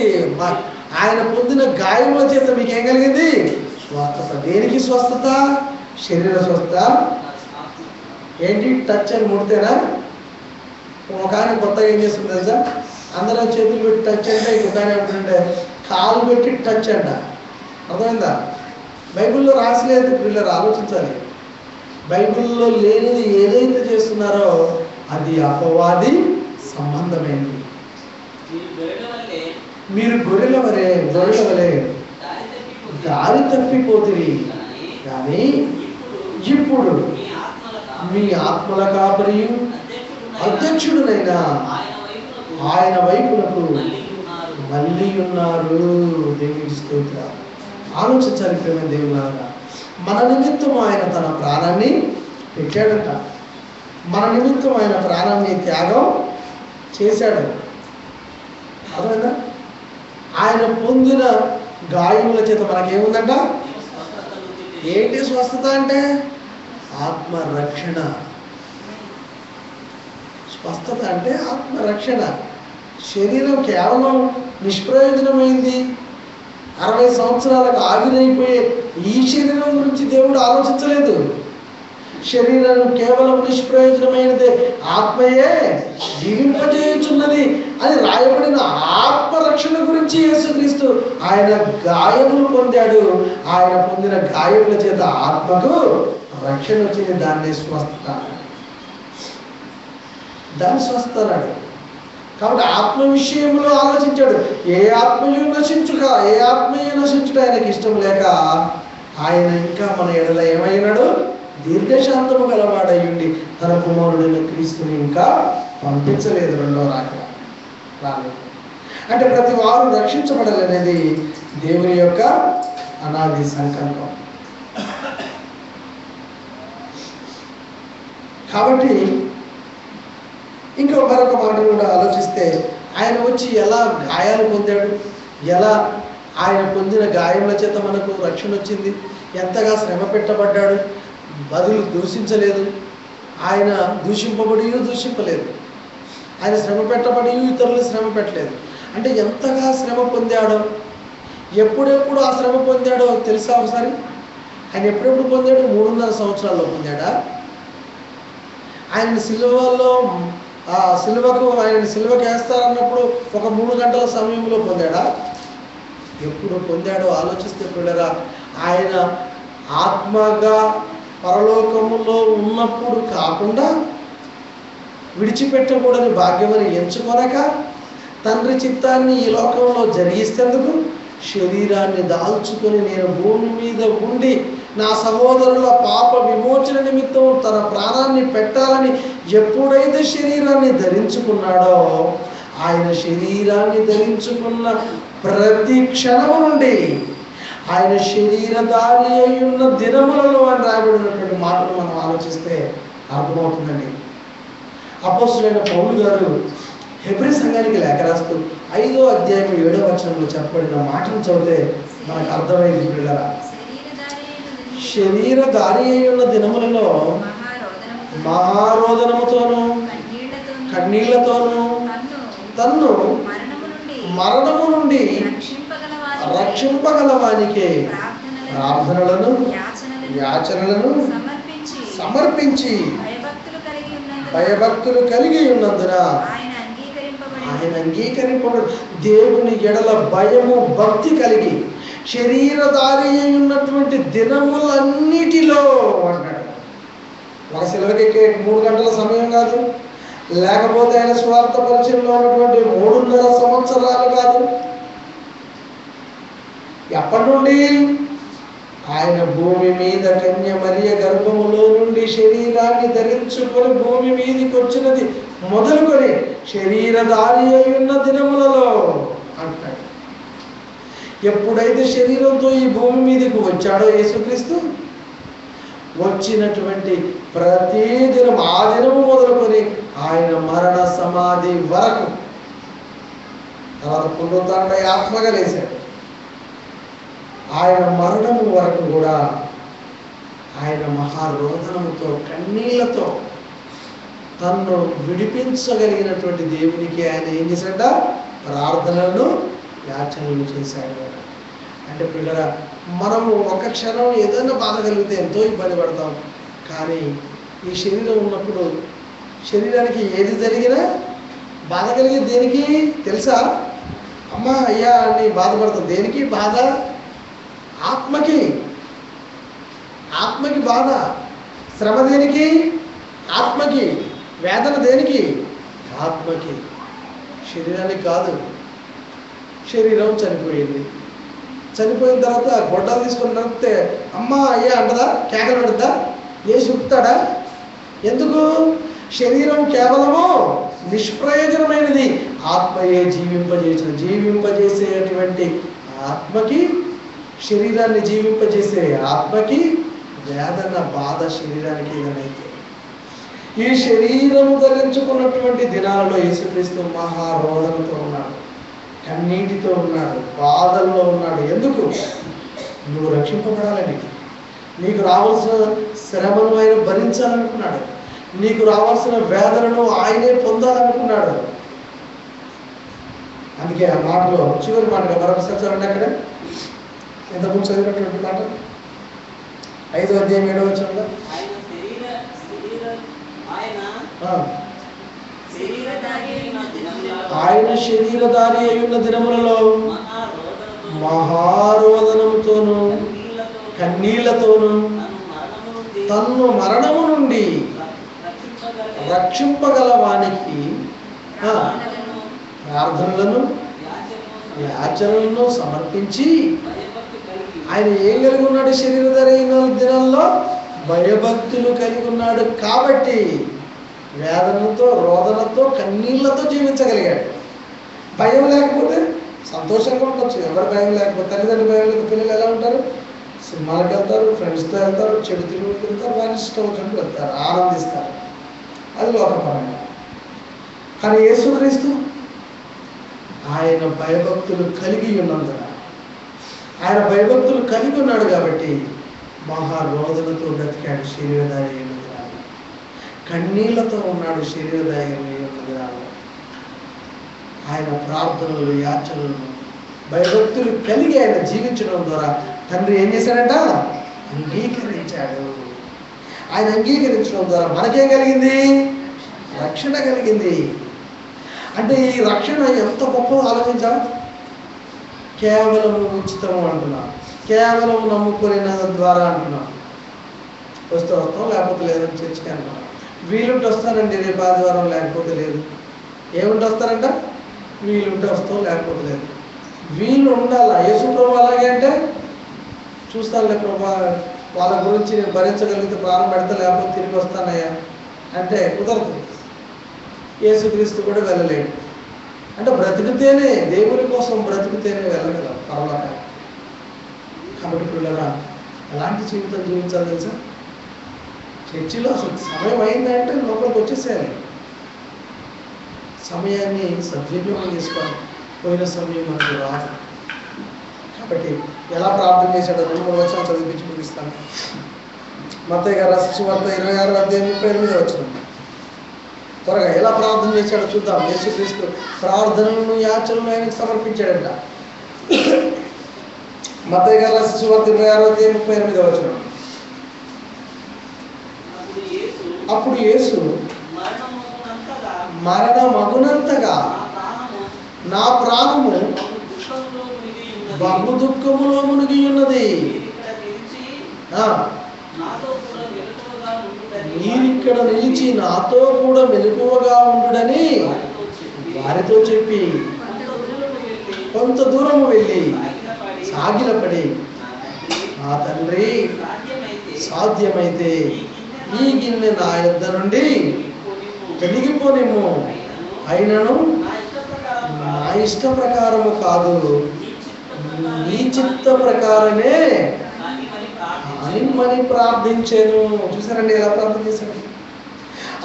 ఆయన పొందిన గాయముల చేత మీకు ఏం కలిగింది? స్వస్థత. దేనికి స్వస్థత? శరీర స్వస్థత. ఏంటి? టచ్ అని ముడితేనా? ఒక ఆయన కొత్తగా ఏం చేస్తుంది తెలుసా? అందరూ చేతులు పెట్టి టచ్ అంటే ఇంకొక ఆయన ఏమిటంటే కాలు పెట్టి టచ్ అంట. అర్థమైందా? బైబిల్లో రాసలేదు. పిల్లలు ఆలోచించాలి. బైబిల్లో లేనిది ఏదైతే చేస్తున్నారో అది అపవాది సంబంధమైనది. మీరు గొర్రెల వలె దారి తప్పిపోతుంది. కానీ ఇప్పుడు మీ ఆత్మల కాపరి అధ్యక్షుడునైనా ఆయన వైపునకు మళ్ళీ ఉన్నారు. దేవుని స్తోత్రం. ఆలోచించాలి ప్రేమ దేవులారా. మన నిమిత్తం ఆయన తన ప్రాణాన్ని పెట్టాడట. మన నిమిత్తం ఆయన ప్రాణాన్ని త్యాగం చేశాడు. అర్థమైందా? ఆయన పొందిన గాయముల చేత మనకేముందంట? ఏంటి స్వస్థత అంటే? ఆత్మరక్షణ. స్వస్థత అంటే ఆత్మరక్షణ. శరీరం కేవలం నిష్ప్రయోజనమైంది. 60 సంవత్సరాలకు ఆవిరైపోయే ఈ శరీరం గురించి దేవుడు ఆలోచించలేదు. శరీరం కేవలం నిష్ప్రయోజనమైనదే, ఆత్మయే జీవింపజేయుచున్నది అని రాయబడిన ఆత్మరక్షణ గురించి యేసుక్రీస్తు ఆయన గాయములు పొందాడు. ఆయన పొందిన గాయముల చేత ఆత్మకు రక్షణ వచ్చింది. దాన్ని స్వస్థత. దాన్ని స్వస్థత అన్నాడు. కాబట్టి ఆత్మ విషయంలో ఆలోచించాడు. ఏ ఆత్మయు నశించుట ఆయనకి ఇష్టం లేక ఆయన ఇంకా మన ఎడల ఏమైనాడు? దీర్ఘశాంతము గలవాడయ్యుండి తన కుమారుడైన క్రీస్తుని ఇంకా పంపించలేదు. రెండో రాలేదు. అంటే ప్రతి వారు రక్షించబడాలనేది దేవుని యొక్క అనాది సంకల్పం. కాబట్టి ఇంకా మరొక మాట కూడా ఆలోచిస్తే, ఆయన వచ్చి ఎలా గాయాలు పొందాడు, ఎలా ఆయన పొందిన గాయముల చేత మనకు రక్షణ వచ్చింది, ఎంతగా శ్రమ పెట్టబడ్డాడు, బదులు దూషించలేదు. ఆయన దూషింపలేదు. ఆయన శ్రమ పెట్టబడి ఇతరులు శ్రమ పెట్టలేదు. అంటే ఎంతగా శ్రమ పొందాడో, ఎప్పుడెప్పుడు ఆ శ్రమ పొందాడో తెలుసా? ఒకసారి ఆయన ఎప్పుడెప్పుడు పొందాడు? 3.5 సంవత్సరాల్లో పొందాడా? ఆయన సిలువకు ఆయన సిలువకు వేస్తారన్నప్పుడు ఒక 3 గంటల సమయంలో పొందాడా? ఎప్పుడు పొందాడో ఆలోచిస్తే పిల్లరా, ఆయన ఆత్మగా పరలోకములో ఉన్నప్పుడు కాకుండా విడిచిపెట్టకూడని భాగ్యమని ఎంచుకొనక తండ్రి చిత్తాన్ని ఈ లోకంలో జరిగిస్తేందుకు శరీరాన్ని దాల్చుకొని నేను భూమి మీద ఉండి నా సహోదరుల పాప విమోచన నిమిత్తం తన ప్రాణాన్ని పెట్టాలని ఎప్పుడైతే శరీరాన్ని ధరించుకున్నాడో, ఆయన శరీరాన్ని ధరించుకున్న ప్రతి క్షణము నుండి ఆయన శరీరధారి అయి ఉన్న దినములలో అని రాయబడినటువంటి మాటలు మనం ఆలోచిస్తే అర్థమవుతుందండి. అపోస్తులైన పౌలు గారు హెబ్రీ సంఘానికి లేఖ రాస్తూ 5వ అధ్యాయం 7వ వచనంలో చెప్పబడిన మాటను చదివితే మనకు అర్థమైంది పిల్లరా. శరీరధారి అయి ఉన్న దినములలో మహారోదనముతోనూ కన్నీళ్లతోనూ తన్ను మరణము నుండి రక్షింపగల వానికే ప్రార్థనలను యాచనలను సమర్పించి భయభక్తులు కలిగి ఉన్నందున ఆయన అంగీకరింపబడు. దేవుని ఎడల భయము భక్తి కలిగి శరీరధారి అయి ఉన్నటువంటి దినములన్నిటిలో అంటాడు. ఒక సిలువకెక్కే 3 గంటల సమయం కాదు, లేకపోతే ఆయన స్వార్థ పరిచయంలో ఉన్నటువంటి 3.5 సంవత్సరాలు కాదు. ఎప్పటి నుండి? ఆయన భూమి మీద కన్య మరియ గర్భములో నుండి శరీరాన్ని ధరించుకొని భూమి మీదకి వచ్చినది మొదలుకొని శరీరధారి అయి ఉన్న దినములలో అంటాడు. ఎప్పుడైతే శరీరంతో ఈ భూమి మీదకి వచ్చాడో యేసుక్రీస్తు, వచ్చినటువంటి ప్రతి దినం ఆ దినము మొదలుకొని ఆయన మరణ సమాధి వరకు తర్వాత పునరుత్థానుడై ఆత్మగా లేచాడు. ఆయన మరణము వరకు కూడా ఆయన మహారోదనముతో కన్నీళ్లతో తన్ను విడిపించగలిగినటువంటి దేవునికి ఆయన ఏం చేశాడ? ప్రార్థనలను యాచనలు చేశాడు. అంటే పిల్లల మనము ఒక క్షణం ఏదైనా బాధ కలిగితే ఎంతో ఇబ్బంది పడతాం. కానీ ఈ శరీరం ఉన్నప్పుడు శరీరానికి ఏది జరిగినా బాధ కలిగి దేనికి తెలుసా? అమ్మా అయ్యా అని బాధపడతాం. దేనికి బాధ? ఆత్మకి. ఆత్మకి బాధ. శ్రమ దేనికి? ఆత్మకి. వేదన దేనికి? ఆత్మకి. శరీరానికి కాదు. శరీరం చనిపోయింది. చనిపోయిన తర్వాత గొడ్డలు తీసుకొని నడిపితే అమ్మా అయ్యా అంటదా? కేకలు పెడతా? లేచి ఉప్పుతాడా? ఎందుకు? శరీరం కేవలము నిష్ప్రయోజనమైనది. ఆత్మయే జీవింపజేసేటువంటి ఆత్మకి, శరీరాన్ని జీవింపజేసే ఆత్మకి వేదన బాధ శరీరానికి ఏదైతే. ఈ శరీరము ధరించుకున్నటువంటి దినాలలో యేసుక్రీస్తు మహారోదనతో ఉన్నాడు, కన్నీటితో ఉన్నాడు, బాధల్లో ఉన్నాడు. ఎందుకు? నువ్వు రక్షింపబడాలని, నీకు రావాల్సిన శ్రమను ఆయన భరించాలనుకున్నాడు, నీకు రావాల్సిన వేదనను ఆయనే పొందాలనుకున్నాడు. అందుకే ఆ మాటలో చివరి మాటగా మరొకసారి చదవండి. అక్కడ ఎంతమంది చదివినటువంటి మాట 5వ అధ్యాయం 7వ వచనంలో ఆయన శరీరధారి అయి ఉన్న దినములలో మహారోదనముతోను కన్నీళ్లతోను తన్ను మరణము నుండి రక్షింపగల వానికి ప్రార్థనలను యాచనలను సమర్పించి ఆయన ఏం కలిగి ఉన్నాడు? శరీరధారి అయిన దినాల్లో భయభక్తులు కలిగి ఉన్నాడు. కాబట్టి వేదనతో, రోదనతో, కన్నీళ్లతో జీవించగలిగాడు. భయం లేకపోతే సంతోషంగా ఉండొచ్చు. ఎవరి భయం లేకపోతే, తల్లిదండ్రులు భయం లేకపోతే పిల్లలు ఎలా ఉంటారు? సినిమాలకు వెళ్తారు, ఫ్రెండ్స్తో వెళ్తారు, చెడు తిరుగులకు వెళ్తారు, వారి ఇష్టం వచ్చినట్టు వెళ్తారు, ఆనందిస్తారు. అది లోకపరంగా. కానీ యేసుక్రీస్తు ఆయన భయభక్తులు కలిగి ఉన్నందున, ఆయన భయభక్తులు కలిగి ఉన్నాడు కాబట్టి మహారోదనతో బ్రతికాడు. శరీరధారి అయిన దినాలు కన్నీళ్లతో ఉన్నాడు. శరీరధారి అయిన దినాలు ఆయన ప్రార్థనలు, యాచనలను, భయభక్తులు కలిగి ఆయన జీవించడం ద్వారా తండ్రి ఏం చేశాడంట? అంగీకరించాడు. ఆయన అంగీకరించడం ద్వారా మనకేం కలిగింది? రక్షణ కలిగింది. అంటే ఈ రక్షణ ఎంత గొప్ప ఆలోచించా. కేవలం ఉచితము అంటున్నాం, కేవలం నమ్ముకున్న ద్వారా అంటున్నాం. వస్తే వస్తాం, లేకపోతే లేదని చర్చకి అంటున్నాం. వీలుంటే వస్తానండి రేపు ఆదివారం, లేకపోతే లేదు. ఏముంటే వస్తారంట? వీలుంటే వస్తాం, లేకపోతే లేదు. వీళ్ళు ఉండాలా. యేసు ప్రభు అలాగే అంటే చూస్తానులే ప్రభా, వాళ్ళ గురించి నేను భరించగలిగితే ప్రాణం పెడతా, లేకపోతే తిరిగి వస్తానయ్యా అంటే కుదరదు. యేసుక్రీస్తు కూడా వెళ్ళలేడు. అంటే బ్రతికితేనే, దేవుని కోసం బ్రతికితేనే వెళ్ళగలం పరలోకానికి. కాబట్టి పిల్లరా ఎలాంటి జీవితం జీవించాలి తెలుసా? చర్చిలో అసలు సమయం అయిందంటే లోపలికి వచ్చేసేయాలి. సమయాన్ని సద్వినియోగం చేసుకోవాలి. పోయిన సమయం మనకు రాదు. కాబట్టి ఎలా ప్రార్థన చేశాడో 2-3 వచనాలు చదివించి ముగిస్తాను. మత్తయి గారు రాసిన సువార్త 26వ అధ్యాయం 38వ వచనం. త్వరగా ఎలా ప్రార్థన చేశాడో చూద్దాం. యేసుక్రీస్తు ప్రార్థనలను, యాచనలను ఆయనకు సమర్పించాడంట. మత్తయి గారు రాసిన సువార్త 26వ అధ్యాయం 38వ వచనం. అప్పుడు యేసు మరణమగునంతగా నా ప్రాణము బహు దుఃఖములో మునిగి ఉన్నది, మీరిక్కడ నిలిచి నాతో కూడా మెలకువగా ఉండుడని వారితో చెప్పి కొంత దూరము వెళ్ళి సాగిలపడి, నా తండ్రి సాధ్యమైతే ఈ గిన్నె నా యొద్ద నుండి తొలగిపోనిమ్ము, అయినను నా ఇష్ట ప్రకారము కాదు, నీ చిత్త ప్రకారమే అని ప్రార్థించాను. చూసారండి ఎలా ప్రార్థన చేశాడు?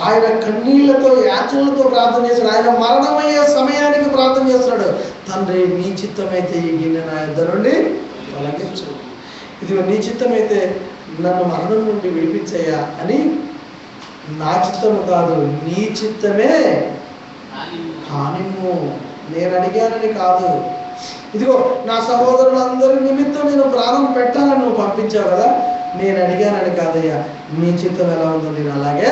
ఆయన కన్నీళ్లతో, యాచనలతో ప్రార్థన చేశాడు. ఆయన మరణమయ్యే సమయానికి ప్రార్థన చేస్తున్నాడు. తండ్రి నీ చిత్తమైతే ఈ గిన్నె నా యొద్ద నుండి తొలగించు, ఇది నీ చిత్తమైతే నన్ను మరణం నుండి విడిపించయ్యా అని, నా చిత్తము కాదు నీ చిత్తమే కానిమ్ము. నేను అడిగానని కాదు, ఇదిగో నా సహోదరులందరి నిమిత్తం నేను ప్రాణం పెట్టాలని నువ్వు పంపించావు కదా, నేను అడిగానని కాదయ్యా, నీ చిత్తం ఎలా ఉందో నేను అలాగే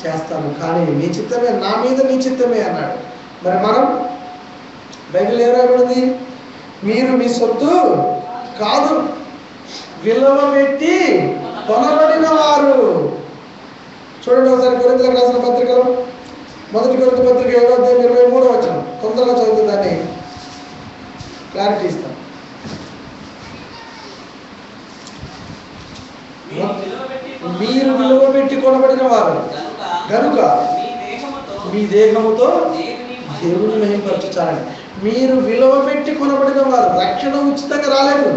చేస్తాను, కానీ నీ చిత్తమే, నా మీద నీ చిత్తమే అన్నాడు. మరి మనం బైబిల్ ఏం రాయబడింది? మీరు మీ సొత్తు కాదు, విలువ పెట్టి కొనబడిన వారు. చూడండి ఒకసారి కొరింథీయులకు రాసిన పత్రికలో, 1 కొరింథీ పత్రిక 7:23 వచనం, తొందరగా చదువుతుంది, దాన్ని క్లారిటీ ఇస్తాం. మీరు విలువ పెట్టి కొనబడిన వారు కనుక మీ దేహముతో దేవుని మహిమపరచుచాలని. మీరు విలువ పెట్టి కొనబడిన వారు. రక్షణ ఉచితంగా రాలేదు,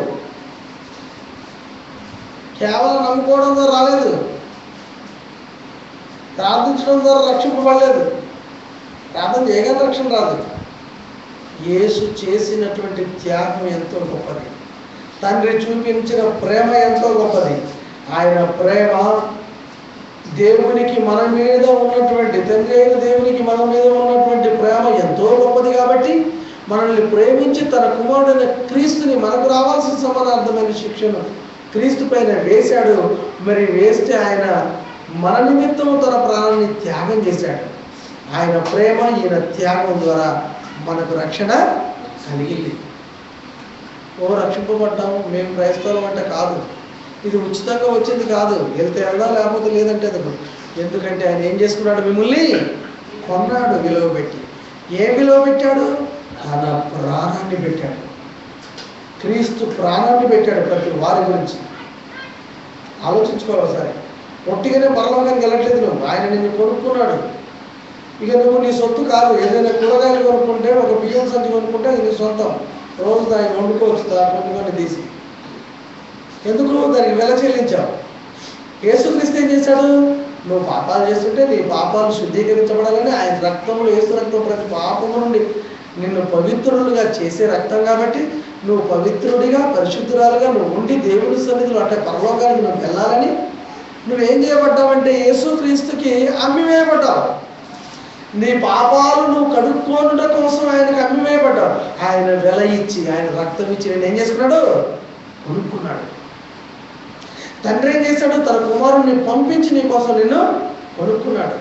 కేవలం నమ్ముకోవడం ద్వారా రాలేదు, ప్రార్థించడం ద్వారా రక్షింపబడలేదు, ప్రార్థన చేయగానే రక్షణ రాదు. యేసు చేసినటువంటి త్యాగం ఎంతో గొప్పది, తండ్రి చూపించిన ప్రేమ ఎంతో గొప్పది. ఆయన ప్రేమ, దేవునికి మన మీద ఉన్నటువంటి, తండ్రి అయిన దేవునికి మన మీద ఉన్నటువంటి ప్రేమ ఎంతో గొప్పది కాబట్టి మనల్ని ప్రేమించి తన కుమారుడైన క్రీస్తుని, మనకు రావాల్సిన సమానార్థమైన శిక్షను క్రీస్తు పైన వేశాడు. మరి వేస్తే ఆయన మన నిమిత్తం తన ప్రాణాన్ని త్యాగం చేశాడు. ఆయన ప్రేమ, ఈయన త్యాగం ద్వారా మనకు రక్షణ కలిగింది. రక్షింపబడ్డాము మేము క్రైస్తవులం అంటే కాదు, ఇది ఉచితంగా వచ్చింది కాదు, వెళ్తే వెళ్దాం లేకపోతే లేదంటే ఎందుకంటే ఆయన ఏం చేసుకున్నాడు? మిమ్మల్ని కొన్నాడు విలువ పెట్టి. ఏం విలువ పెట్టాడు? తన ప్రాణాన్ని పెట్టాడు. క్రీస్తు ప్రాణాన్ని పెట్టాడు ప్రతి వారి గురించి. ఆలోచించుకోవాలి ఒకసారి. ఒట్టిగానే పరలోకానికి వెళ్ళట్లేదు నువ్వు, ఆయన నిన్ను కొనుక్కున్నాడు. ఇక నువ్వు నీ సొత్తు కాదు. ఏదైనా కూరగాయలు కొనుక్కుంటే, ఒక బియ్యం సంచి కొనుక్కుంటే అది నీ సొంతం, రోజు దాన్ని వండుకోవచ్చు, దాని కొన్ని తీసి. ఎందుకు? దానికి వెల చెల్లించావు. యేసుక్రీస్తు ఏం చేశాడు? నువ్వు పాపాలు చేస్తుంటే నీ పాపాలు శుద్ధీకరించబడాలని ఆయన రక్తంలో, యేసు రక్తం ప్రతి పాపము నుండి నిన్ను పవిత్రులుగా చేసే రక్తం కాబట్టి నువ్వు పవిత్రుడిగా, పరిశుద్ధురాలుగా నువ్వు ఉండి దేవుని సన్నిధిలో, అంటే పరలోకానికి నువ్వు వెళ్ళాలని నువ్వేం చేయబడ్డావంటే యేసుక్రీస్తుకి అమ్మివేయబడ్డావు. నీ పాపాలు నువ్వు కడుక్కోనుట కోసం ఆయనకు అమ్మివేయబడ్డావు. ఆయన వెల ఇచ్చి, ఆయన రక్తం ఇచ్చి నేను ఏం చేసుకున్నాడు? కొనుక్కున్నాడు. తండ్రి ఏం చేశాడు? తన కుమారుణ్ణి పంపించి నీ కోసం నిన్ను కొనుక్కున్నాడు.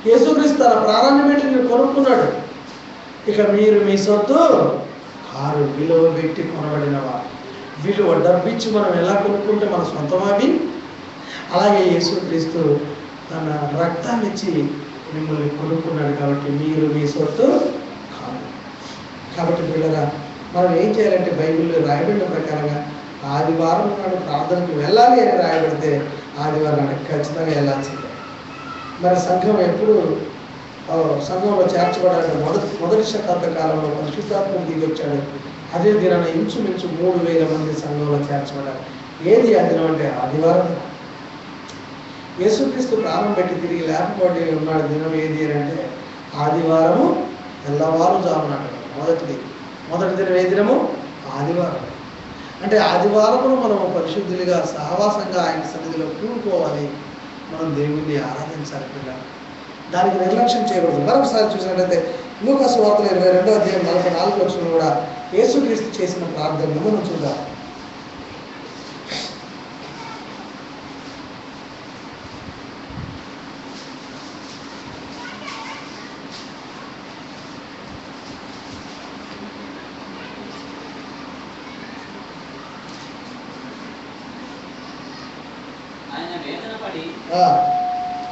యేసుక్రీస్తు తన ప్రాణాన్ని పెట్టి నిన్ను కొనుక్కున్నాడు. ఇక మీరు మీ సొత్తు కారు, విలువ పెట్టి కొనబడిన వారు. విలువ డబ్బిచ్చి మనం ఎలా కొనుక్కుంటే మన సొంతమవి, అలాగే యేసుక్రీస్తు తన రక్తాన్ని ఇచ్చి మిమ్మల్ని కొనుక్కున్నాడు. కాబట్టి మీరు మీ సొత్తు కాదు. కాబట్టి పిల్లరా, మనం ఏం చేయాలంటే బైబిల్లో రాయబడిన ప్రకారంగా ఆదివారం నాడు ప్రార్థనకు వెళ్ళాలి అని రాయబడితే ఆదివారం నాడు ఖచ్చితంగా వెళ్ళాల్సిందే. మరి సంఘం ఎప్పుడు సంఘంలో చేర్చబడాలంటే మొదటి శతాబ్ద కాలంలో పరిశుద్ధాత్మకు దిగి వచ్చాడు. అదే దినాన ఇంచుమించు 3000 మంది సంఘంలో చేర్చబడ్డారు. ఏది ఆ దినం అంటే ఆదివారం. యేసుక్రీస్తు ప్రాణం పెట్టి తిరిగి లేకపోతే ఉన్నాడు దినం ఏది అని అంటే ఆదివారము తెల్లవారుజామున. మొదటి దినం ఏ దినము? ఆదివారం. అంటే ఆదివారమును మనము పరిశుద్ధులుగా సహవాసంగా ఆయన సన్నిధిలో కూడుకోవాలి, మనం దేవుణ్ణి ఆరాధించాలి పిల్లలు. దానికి నిర్లక్ష్యం చేయకూడదు. మరొకసారి చూసినట్లయితే లూకా సువార్త 22:44 కూడా యేసుక్రీస్తు చేసిన ప్రార్థనను మనం చూద్దాం.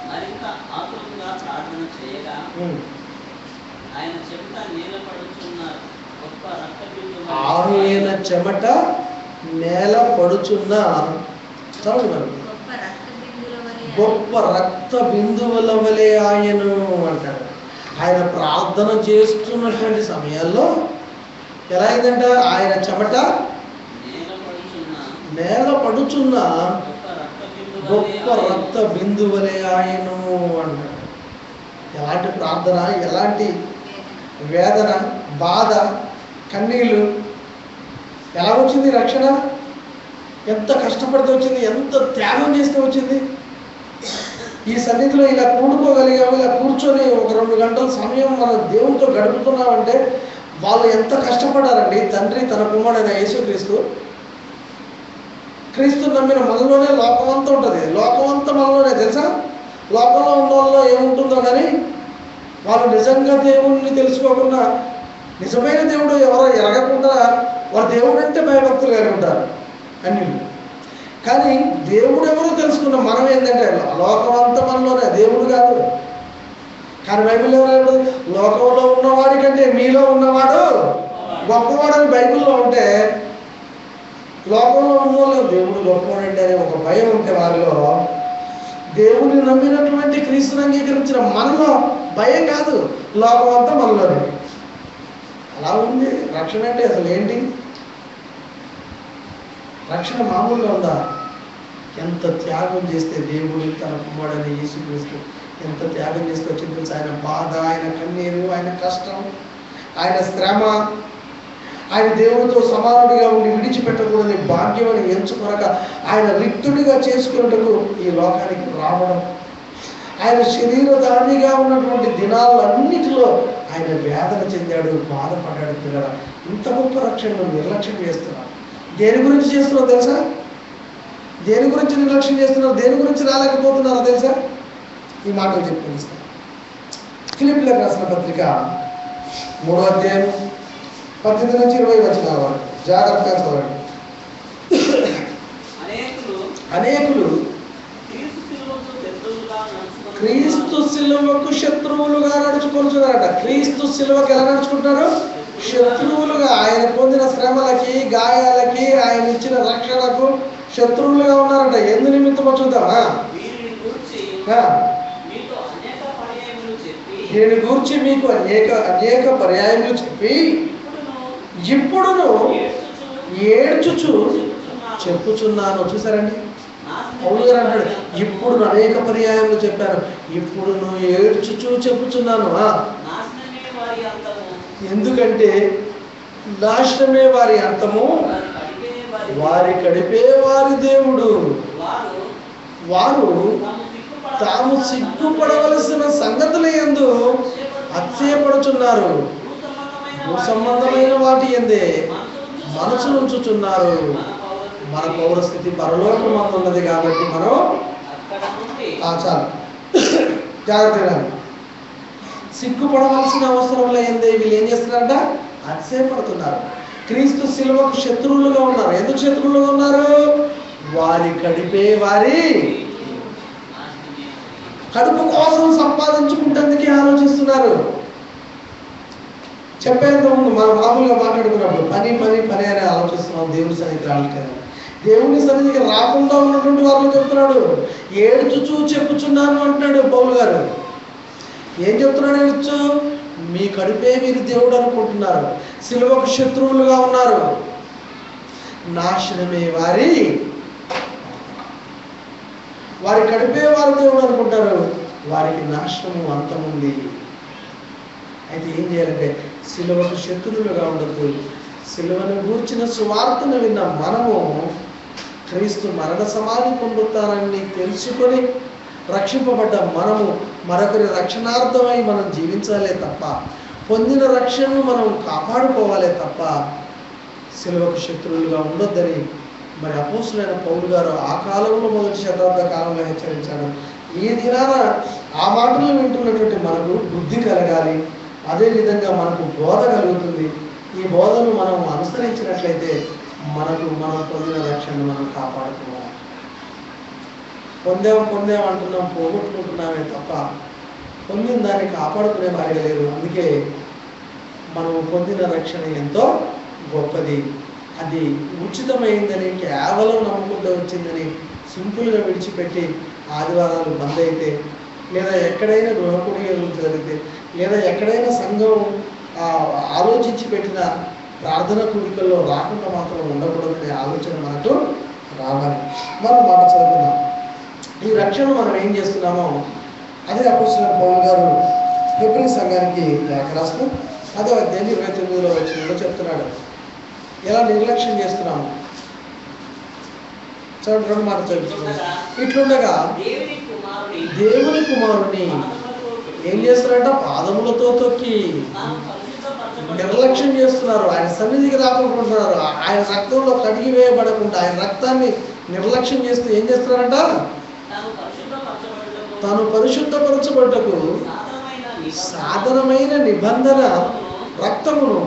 మరింత ఆతురంగా ప్రార్థన చేయగా ఆయన చెమట నేల పడుచున్న గొప్ప రక్త గొప్ప రక్త బిందువుల వలె ఆయను అంటాడు. ఆయన ప్రార్థన చేస్తున్నటువంటి సమయాల్లో ఎలా అయిందంట? ఆయన చెమట నేల పడుచున్న గొప్ప రక్త బిందువులే ఆయను అంటాడు. ఎలాంటి ప్రార్థన, ఎలాంటి వేదన, బాధ, కన్నీళ్ళు. ఎలా వచ్చింది రక్షణ? ఎంత కష్టపడితే వచ్చింది, ఎంత త్యాగం చేస్తే వచ్చింది. ఈ సన్నిధిలో ఇలా కూడుకోగలిగాము, ఇలా కూర్చొని ఒక 2 గంటల సమయం మన దేవునితో గడుపుతున్నామంటే వాళ్ళు ఎంత కష్టపడ్డారండి. తండ్రి తన కుమారుడైన యేసుక్రీస్తు, క్రీస్తు నమ్మిన మనలోనే లోకం అంతా ఉంటుంది. లోకం అంతా మనలోనే తెలుసా. లోకంలో ఉన్న వాళ్ళలో ఏముంటుందో కానీ వాళ్ళు నిజంగా దేవుణ్ణి తెలుసుకోకుండా, నిజమైన దేవుడు ఎవరో ఎరగకుండా వారు దేవుడు అంటే భయభక్తులు కలిగి ఉంటారు అన్యులు. కానీ దేవుడు ఎవరో తెలుసుకున్న మనం ఏంటంటే లోకం అంతా మనలోనే, దేవుడు కాదు. కానీ బైబిల్ ఎవరు? లోకంలో ఉన్నవాడి కంటే మీలో ఉన్నవాడు గొప్పవాడని బైబిల్లో ఉంటే, లోకంలో ఉన్నవాళ్ళు దేవుడు గొప్పవాడంటే అనే ఒక భయం ఉంటే వారిలో, దేవుడిని నమ్మినటువంటి క్రీస్తుని అంగీకరించిన మనలో భయం కాదు, లోకం అంతా మనలోనే. అలా ఉంది రక్షణ అంటే. అసలు ఏంటి రక్షణ? మామూలుగా ఉందా? ఎంత త్యాగం చేస్తే దేవుడు తన కుమారుడైన యేసుక్రీస్తు ఎంత త్యాగం చేస్తే వచ్చింది తెలుసు. ఆయన బాధ, ఆయన కన్నీరు, ఆయన కష్టం, ఆయన శ్రమ, ఆయన దేవుడితో సమానుడిగా ఉండి విడిచిపెట్టకూడని భాగ్యమని ఎంచుకొనక ఆయన రిక్తుడిగా చేసుకున్నట్టుకు ఈ లోకానికి రావడం, ఆయన శరీరధారిగా ఉన్నటువంటి దినాలన్నిటిలో ఆయన వేదన చెందాడు, బాధపడ్డాడు. పిల్లల ఇంత గొప్ప రక్షణను నిర్లక్ష్యం చేస్తున్నారు. దేని గురించి చేస్తున్నారో తెలుసా? దేని గురించి నిర్లక్ష్యం చేస్తున్నారు? దేని గురించి రాలేకపోతున్నారో తెలుసా? ఈ మాటలు చెప్తాను. ఫిలిప్పీలకు రాసిన పత్రిక 3వ అధ్యాయం 18 నుంచి 20 వచనాల వరకు జాగ్రత్తగా చదవండి. అనేకులు క్రీస్తు శిలువకు శత్రువులుగా నడుచుకుంటున్నారట. క్రీస్తు శిలువకు ఎలా నడుచుకుంటున్నారు? శత్రువులుగా. ఆయన పొందిన శ్రమలకి, గాయాలకి, ఆయన ఇచ్చిన రక్షణకు శత్రువులుగా ఉన్నారట. ఎందు నిమిత్తమో చూద్దామా? దీని గురించి మీకు అనేక పర్యాయములు చెప్పి ఇప్పుడును ఏడ్చుచు చెప్పుచున్నాను. చూసారండి, పౌలు గారు అంటాడు, ఇప్పుడు అనేక పర్యాయములు చెప్పాను, ఇప్పుడు ఏడ్చుచు చెప్పుచున్నాను. ఎందుకంటే నాశనమే వారి అంతము, వారి కడిపే వారి దేవుడు. వారు తాము సిగ్గుపడవలసిన సంగతుల యందు అతిశయపడుచున్నారు, సంబంధమైన వాటి యందే మనసు ఉంచుచున్నారు. మన పౌరస్థితి పరలోకమందు ఉన్నది కాబట్టి మనం చాలు జాగ్రత్తగా సిగ్గుపడవలసిన అవసరం లేదే. వీళ్ళు ఏం చేస్తున్నారంట? అతిశయపడుతున్నారు. క్రీస్తు శిలువకు శత్రువులుగా ఉన్నారు. ఎందుకు శత్రువులుగా ఉన్నారు? వారి కడిపే వారి కడుపు కోసం సంపాదించుకుంటేందుకే ఆలోచిస్తున్నారు. చెప్పేంత ముందు మనం మామూలుగా మాట్లాడుకున్నప్పుడు పని పని పని అని ఆలోచిస్తున్నాం. దేవుని సన్నిధికి రాలేదు. దేవుని సన్నిధికి రాకుండా ఉన్నటువంటి వాళ్ళు చెప్తున్నాడు, ఏడ్చుచూ చెప్పుచున్నాను అంటున్నాడు పౌలు గారు. ఏం చెప్తున్నాడు? ఏడ్చు, మీ కడుపే మీరు దేవుడు అనుకుంటున్నారు, శిలువకు శత్రువులుగా ఉన్నారు, నాశనమే వారి కడిపే వారు దేవుడు అనుకుంటారు, వారికి నాశనము అంతముంది. అయితే ఏం చేయాలంటే శిలువకు శత్రువులుగా ఉండద్దు. శిలువను గూర్చిన సువార్తను విన్న మనము క్రీస్తు మరణ సమాధి పొందుతారని తెలుసుకొని రక్షింపబడ్డ మనము మరొకరి రక్షణార్థమై మనం జీవించాలే తప్ప, పొందిన రక్షణను మనం కాపాడుకోవాలే తప్ప శిలువకు శత్రువులుగా ఉండొద్దని మరి అపోస్తులైన పౌలు గారు ఆ కాలంలో మొదటి శతాబ్ద కాలంలో హెచ్చరించాడు. ఈ దినాన ఆ మాటలు వింటున్నటువంటి మనకు బుద్ధి కలగాలి, అదేవిధంగా మనకు బోధ కలుగుతుంది. ఈ బోధను మనం అనుసరించినట్లయితే మనం పొందిన రక్షణను మనం కాపాడుకోవాలి. పొందాం అంటున్నాం, పోగొట్టుకుంటున్నామే తప్ప పొందిన దాన్ని కాపాడుకునే వారిగా లేరు. అందుకే మనం పొందిన రక్షణ ఎంతో గొప్పది, అది ఉచితమైందని, కేవలం నమ్ముకుంటూ వచ్చిందని సింపుల్గా విడిచిపెట్టి ఆదివారాలు బంద్ అయితే, లేదా ఎక్కడైనా గృహకుడిలు జరిగితే, లేదా ఎక్కడైనా సంఘం ఆలోచించి పెట్టిన ప్రార్థన కూడికల్లో రాకుండా మాత్రం ఉండకూడదనే ఆలోచన మనకు రావాలి. మనం మాట చదువుకుందాం. ఈ రక్షణ మనం ఏం చేస్తున్నామో అదే అపోస్తలుడైన పౌలు గారు ఫిలిప్పీ సంఘానికి లేఖ రాస్తూ అదే అధ్యాయం 29వ వచనంలో చెప్తున్నాడు. ఎలా నిర్లక్ష్యం చేస్తున్నాము చూడండి, 2 మాటలు చదువుతున్నాం. ఇట్లుండగా దేవుని కుమారుని ఏం చేస్తారంట? పాదములతో తొక్కి నిర్లక్ష్యం చేస్తున్నారు. ఆయన సన్నిధికి రాకుంటున్నారు. ఆయన రక్తంలో కడిగి వేయబడకుండా ఆయన రక్తాన్ని నిర్లక్ష్యం చేస్తూ ఏం చేస్తున్నారంట? తాను పరిశుద్ధపరచబడ్డకు సాధనమైన నిబంధన రక్తమును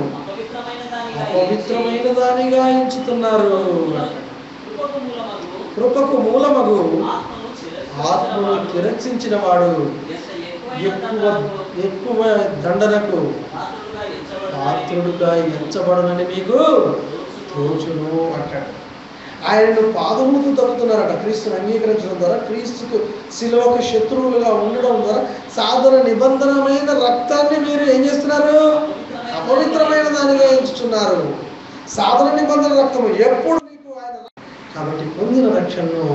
అపవిత్రమైన దానిగా ఎంచుతున్నారు. కృపకు మూలమగు ఆత్మను తిరస్కరించిన వాడు ఎక్కువ దండనకు పాత్రుడుగా ఎంచబడునని మీకు తోచును అంటాడు. ఆయనను పాదములతో తప్పుతున్నారట. క్రీస్తుని అంగీకరించడం ద్వారా, క్రీస్తుకు శిలువకు శత్రువులుగా ఉండడం ద్వారా సాధన నిబంధనమైన రక్తాన్ని మీరు ఏం చేస్తున్నారు? అపవిత్రమైన దానిగా ఎంచుతున్నారు. సాధన నిబంధన రక్తము ఎప్పుడు మీకు ఆయన. కాబట్టి పొందిన రక్షణను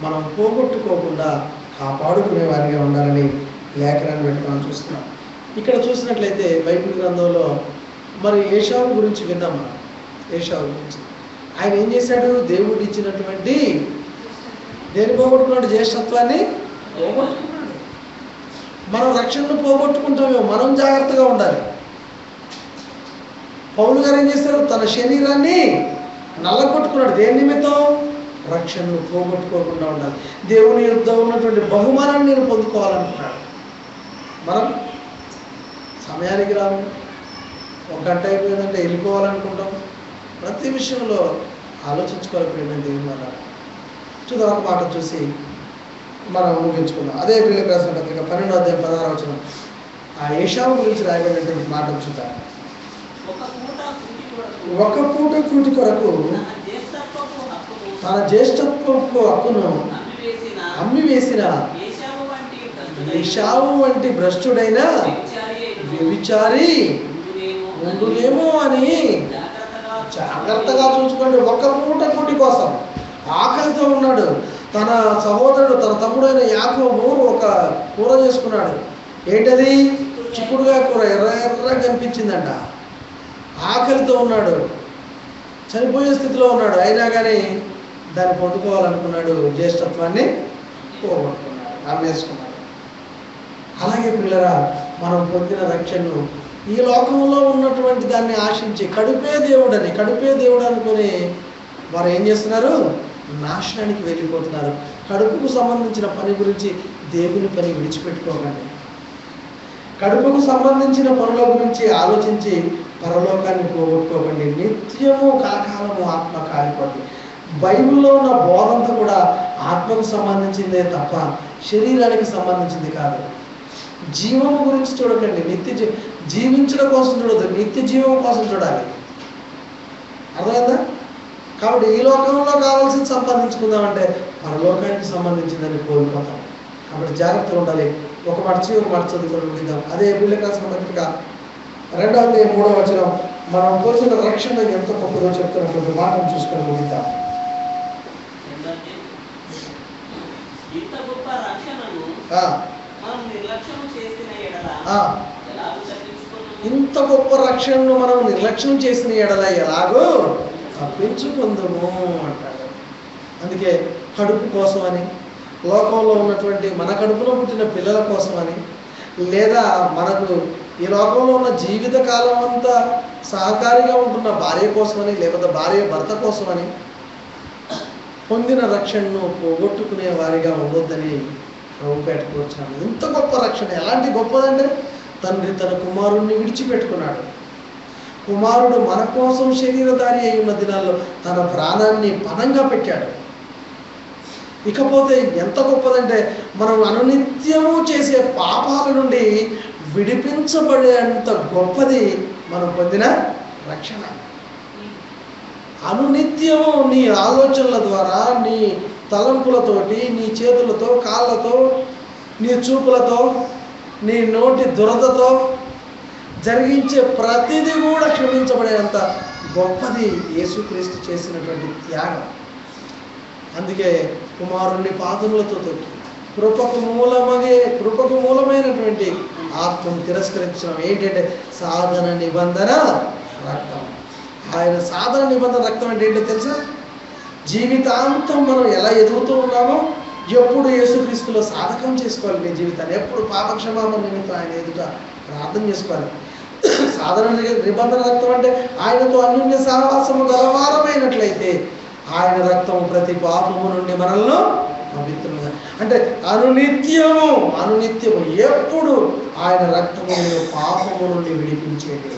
మనం పోగొట్టుకోకుండా కాపాడుకునే వారిగా ఉండాలని లేఖనాన్ని బట్టి మనం చూస్తున్నాం. ఇక్కడ చూసినట్లయితే బైబిల్ గ్రంథంలో మరి ఏషావు గురించి విన్నాం. మనం ఏషావు గురించి ఆయన ఏం చేశాడు? దేవుడు ఇచ్చినటువంటి దేని పోగొట్టుకున్నాడు? జ్యేష్ఠత్వాన్ని పోగొట్టుకున్నాడు. మనం రక్షణను పోగొట్టుకుంటామేమో, మనం జాగ్రత్తగా ఉండాలి. పౌలు గారు ఏం చేశారు? తన శరీరాన్ని నల్లగొట్టుకున్నాడు. దేని నిమిత్తం? రక్షణను పోగొట్టుకోకుండా ఉండాలి. దేవుని యుద్ధ ఉన్నటువంటి బహుమానాన్ని నేను పొందుకోవాలనుకున్నాడు. మనం సమయానికి రాము, 1 గంట అయిపోయిందంటే వెళ్ళిపోవాలనుకుంటాం. ప్రతి విషయంలో ఆలోచించుకోలేకపోయినా దేవుని వల్ల. చూద్దాం, ఒక మాట చూసి మనం ముగించుకుందాం. అదే పిల్లకి రాసిన పత్రిక 12వ అధ్యాయం 16వ వచనం ఆ ఏషావు గురించి రాయబడినటువంటి మాటలు చూద్దాం. ఒక పూట కూటి కొరకు తన జ్యేష్ఠత్వపు హక్కును అమ్మివేసిన ఏషావు వంటి భ్రష్టుడైన వ్యభిచారి ఉండునేమో అని జాగ్రత్తగా చూసుకోండి. ఒక పూట కూటి కోసం ఆకలితో ఉన్నాడు. తన సహోదరుడు, తన తమ్ముడైన యాకోబు ఒక కూర చేసుకున్నాడు. ఏంటది? చిక్కుడుగా కూర, ఎర్రగా కనిపించిందంట. ఆకలితో ఉన్నాడు, చనిపోయే స్థితిలో ఉన్నాడు. అయినా కానీ దాన్ని పొందుకోవాలనుకున్నాడు. జ్యేష్ఠత్వాన్ని పోగొట్టుకున్నాడు, అమ్మేసుకున్నాడు. అలాగే పిల్లరా, మనం పొందిన రక్షణను ఈ లోకంలో ఉన్నటువంటి దాన్ని ఆశించి కడుపే దేవుడు అనుకుని వారు ఏం చేస్తున్నారు? నాశనానికి వెళ్ళిపోతున్నారు. కడుపుకు సంబంధించిన పని గురించి దేవుని పని విడిచిపెట్టుకోకండి. కడుపుకు సంబంధించిన పనుల గురించి ఆలోచించి పరలోకాన్ని పోగొట్టుకోకండి. నిత్యము కలకాలము ఆత్మ కాలిపోద్ది. బైబిల్లో ఉన్న బోధంతా కూడా ఆత్మకు సంబంధించిందే తప్ప శరీరానికి సంబంధించింది కాదు. జీవము గురించి చూడకండి, జీవించడం కోసం చూడదు, నిత్య జీవం కోసం చూడాలి. అర్థమైందా? కాబట్టి ఈ లోకంలో కావాల్సింది సంపాదించుకుందామంటే పరలోకానికి సంబంధించిందని కోల్పోతాం. కాబట్టి జాగ్రత్తగా ఉండాలి. ఒక మాట చదువుకొని ముగిద్దాం. అదే బిల్లుకి రాసిన పత్రిక 2వ అధ్యాయం 3వ వచనం మనం పొందిన రక్షణ ఎంత గొప్పదో చెప్తున్నటువంటి మాటను చూసుకొని ముగిద్దాం. ఇంత గొప్ప రక్షణను మనం నిర్లక్ష్యం చేసిన ఎడల ఎలాగో తప్పించుకుందాము అంటాడు. అందుకే కడుపు కోసమని, లోకంలో ఉన్నటువంటి మన కడుపులో పుట్టిన పిల్లల కోసమని, లేదా మనకు ఈ లోకంలో ఉన్న జీవిత కాలం అంతా సహకారిగా ఉంటున్న భార్య కోసమని, లేకపోతే భార్య భర్త కోసమని పొందిన రక్షణను పోగొట్టుకునే వారిగా ఉండొద్దని ప్రభుపేటకు వచ్చాను. ఇంత గొప్ప రక్షణ ఎలాంటి గొప్పదంటే, తండ్రి తన కుమారుణ్ణి విడిచిపెట్టుకున్నాడు. కుమారుడు మన కోసం శరీరధారి అయి ఉన్న దినాల్లో తన ప్రాణాన్ని పణంగా పెట్టాడు. ఇకపోతే ఎంత గొప్పదంటే, మనం అనునిత్యము చేసే పాపాల నుండి విడిపించబడేంత గొప్పది మనం పొందిన రక్షణ. అనునిత్యము నీ ఆలోచనల ద్వారా, నీ తలంపులతోటి, నీ చేతులతో, కాళ్ళతో, నీ చూపులతో, నీ నోటి దురదతో జరిగించే ప్రతిదీ కూడా క్షమించబడేంత గొప్పది యేసుక్రీస్తు చేసినటువంటి త్యాగం. అందుకే కుమారుణ్ణి పాదములతో తొక్కి కృపకు మూలమైనటువంటి ఆత్మను తిరస్కరించడం ఏంటంటే సాధన నిబంధన రక్తం. ఆయన సాధన నిబంధన రక్తం అంటే ఏంటో తెలుసా? జీవితాంతం మనం ఎలా ఎదుగుతూ ఉన్నామో ఎప్పుడు యేసుక్రీస్తులో సాధకం చేసుకోవాలి. నీ జీవితాన్ని ఎప్పుడు పాపక్షమాపణ నిమిత్తం ఆయన ఎదుట ప్రార్థన చేసుకోవాలి. సాధన నిబంధన రక్తం అంటే ఆయనతో అన్యోన్య సహవాసము గలవారమైనట్లయితే ఆయన రక్తం ప్రతి పాపము నుండి మనల్ని పవిత్రంగా, అంటే అనునిత్యము ఎప్పుడు ఆయన రక్తము పాపము నుండి విడిపించేది.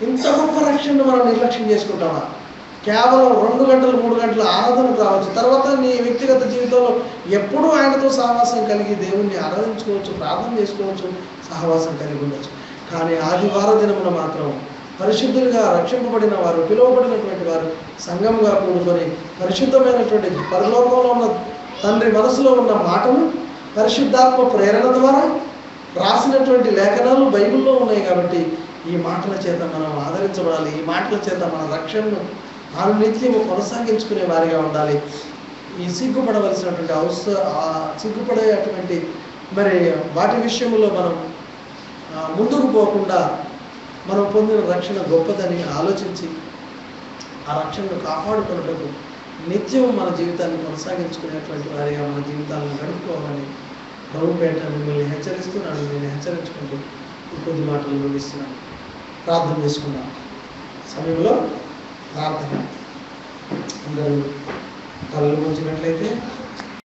ఇంత గొప్ప రక్షణను మనం నిర్లక్ష్యం చేసుకుంటామా? కేవలం 2 గంటలు 3 గంటల ఆరాధనకు రావచ్చు, తర్వాత నీ వ్యక్తిగత జీవితంలో ఎప్పుడూ ఆయనతో సహవాసం కలిగి దేవుణ్ణి ఆరాధించుకోవచ్చు, ప్రార్థన చేసుకోవచ్చు, సహవాసం కలిగి ఉండొచ్చు. కానీ ఆదివారం దినమున మాత్రం పరిశుద్ధులుగా రక్షింపబడిన వారు, పిలువబడినటువంటి వారు సంఘంగా కూడుకొని పరిశుద్ధమైనటువంటి పరలోకంలో ఉన్న తండ్రి మనసులో ఉన్న మాటలు పరిశుద్ధాత్మ ప్రేరణ ద్వారా రాసినటువంటి లేఖనాలు బైబిల్లో ఉన్నాయి. కాబట్టి ఈ మాటల చేత మనం ఆదరించబడాలి. ఈ మాటల చేత మన రక్షణను అనునిత్యము కొనసాగించుకునే వారిగా ఉండాలి. ఈ సిగ్గుపడవలసినటువంటి సిగ్గుపడేటువంటి మరి వాటి విషయంలో మనం ముందుకు పోకుండా మనం పొందిన రక్షణ గొప్పదని ఆలోచించి ఆ రక్షణను కాపాడుకున్నటకు నిత్యం మన జీవితాన్ని కొనసాగించుకునేటువంటి వారిగా మన జీవితాలను గడుపుకోవాలని ప్రభుపేట మిమ్మల్ని హెచ్చరిస్తున్నాను. నేను హెచ్చరించుకుంటూ కొద్ది మాటలు ముగిస్తున్నాను. ప్రార్థన చేసుకున్నాం. సమయంలో ప్రార్థన అందరూ కళ్ళు మూసినట్లయితే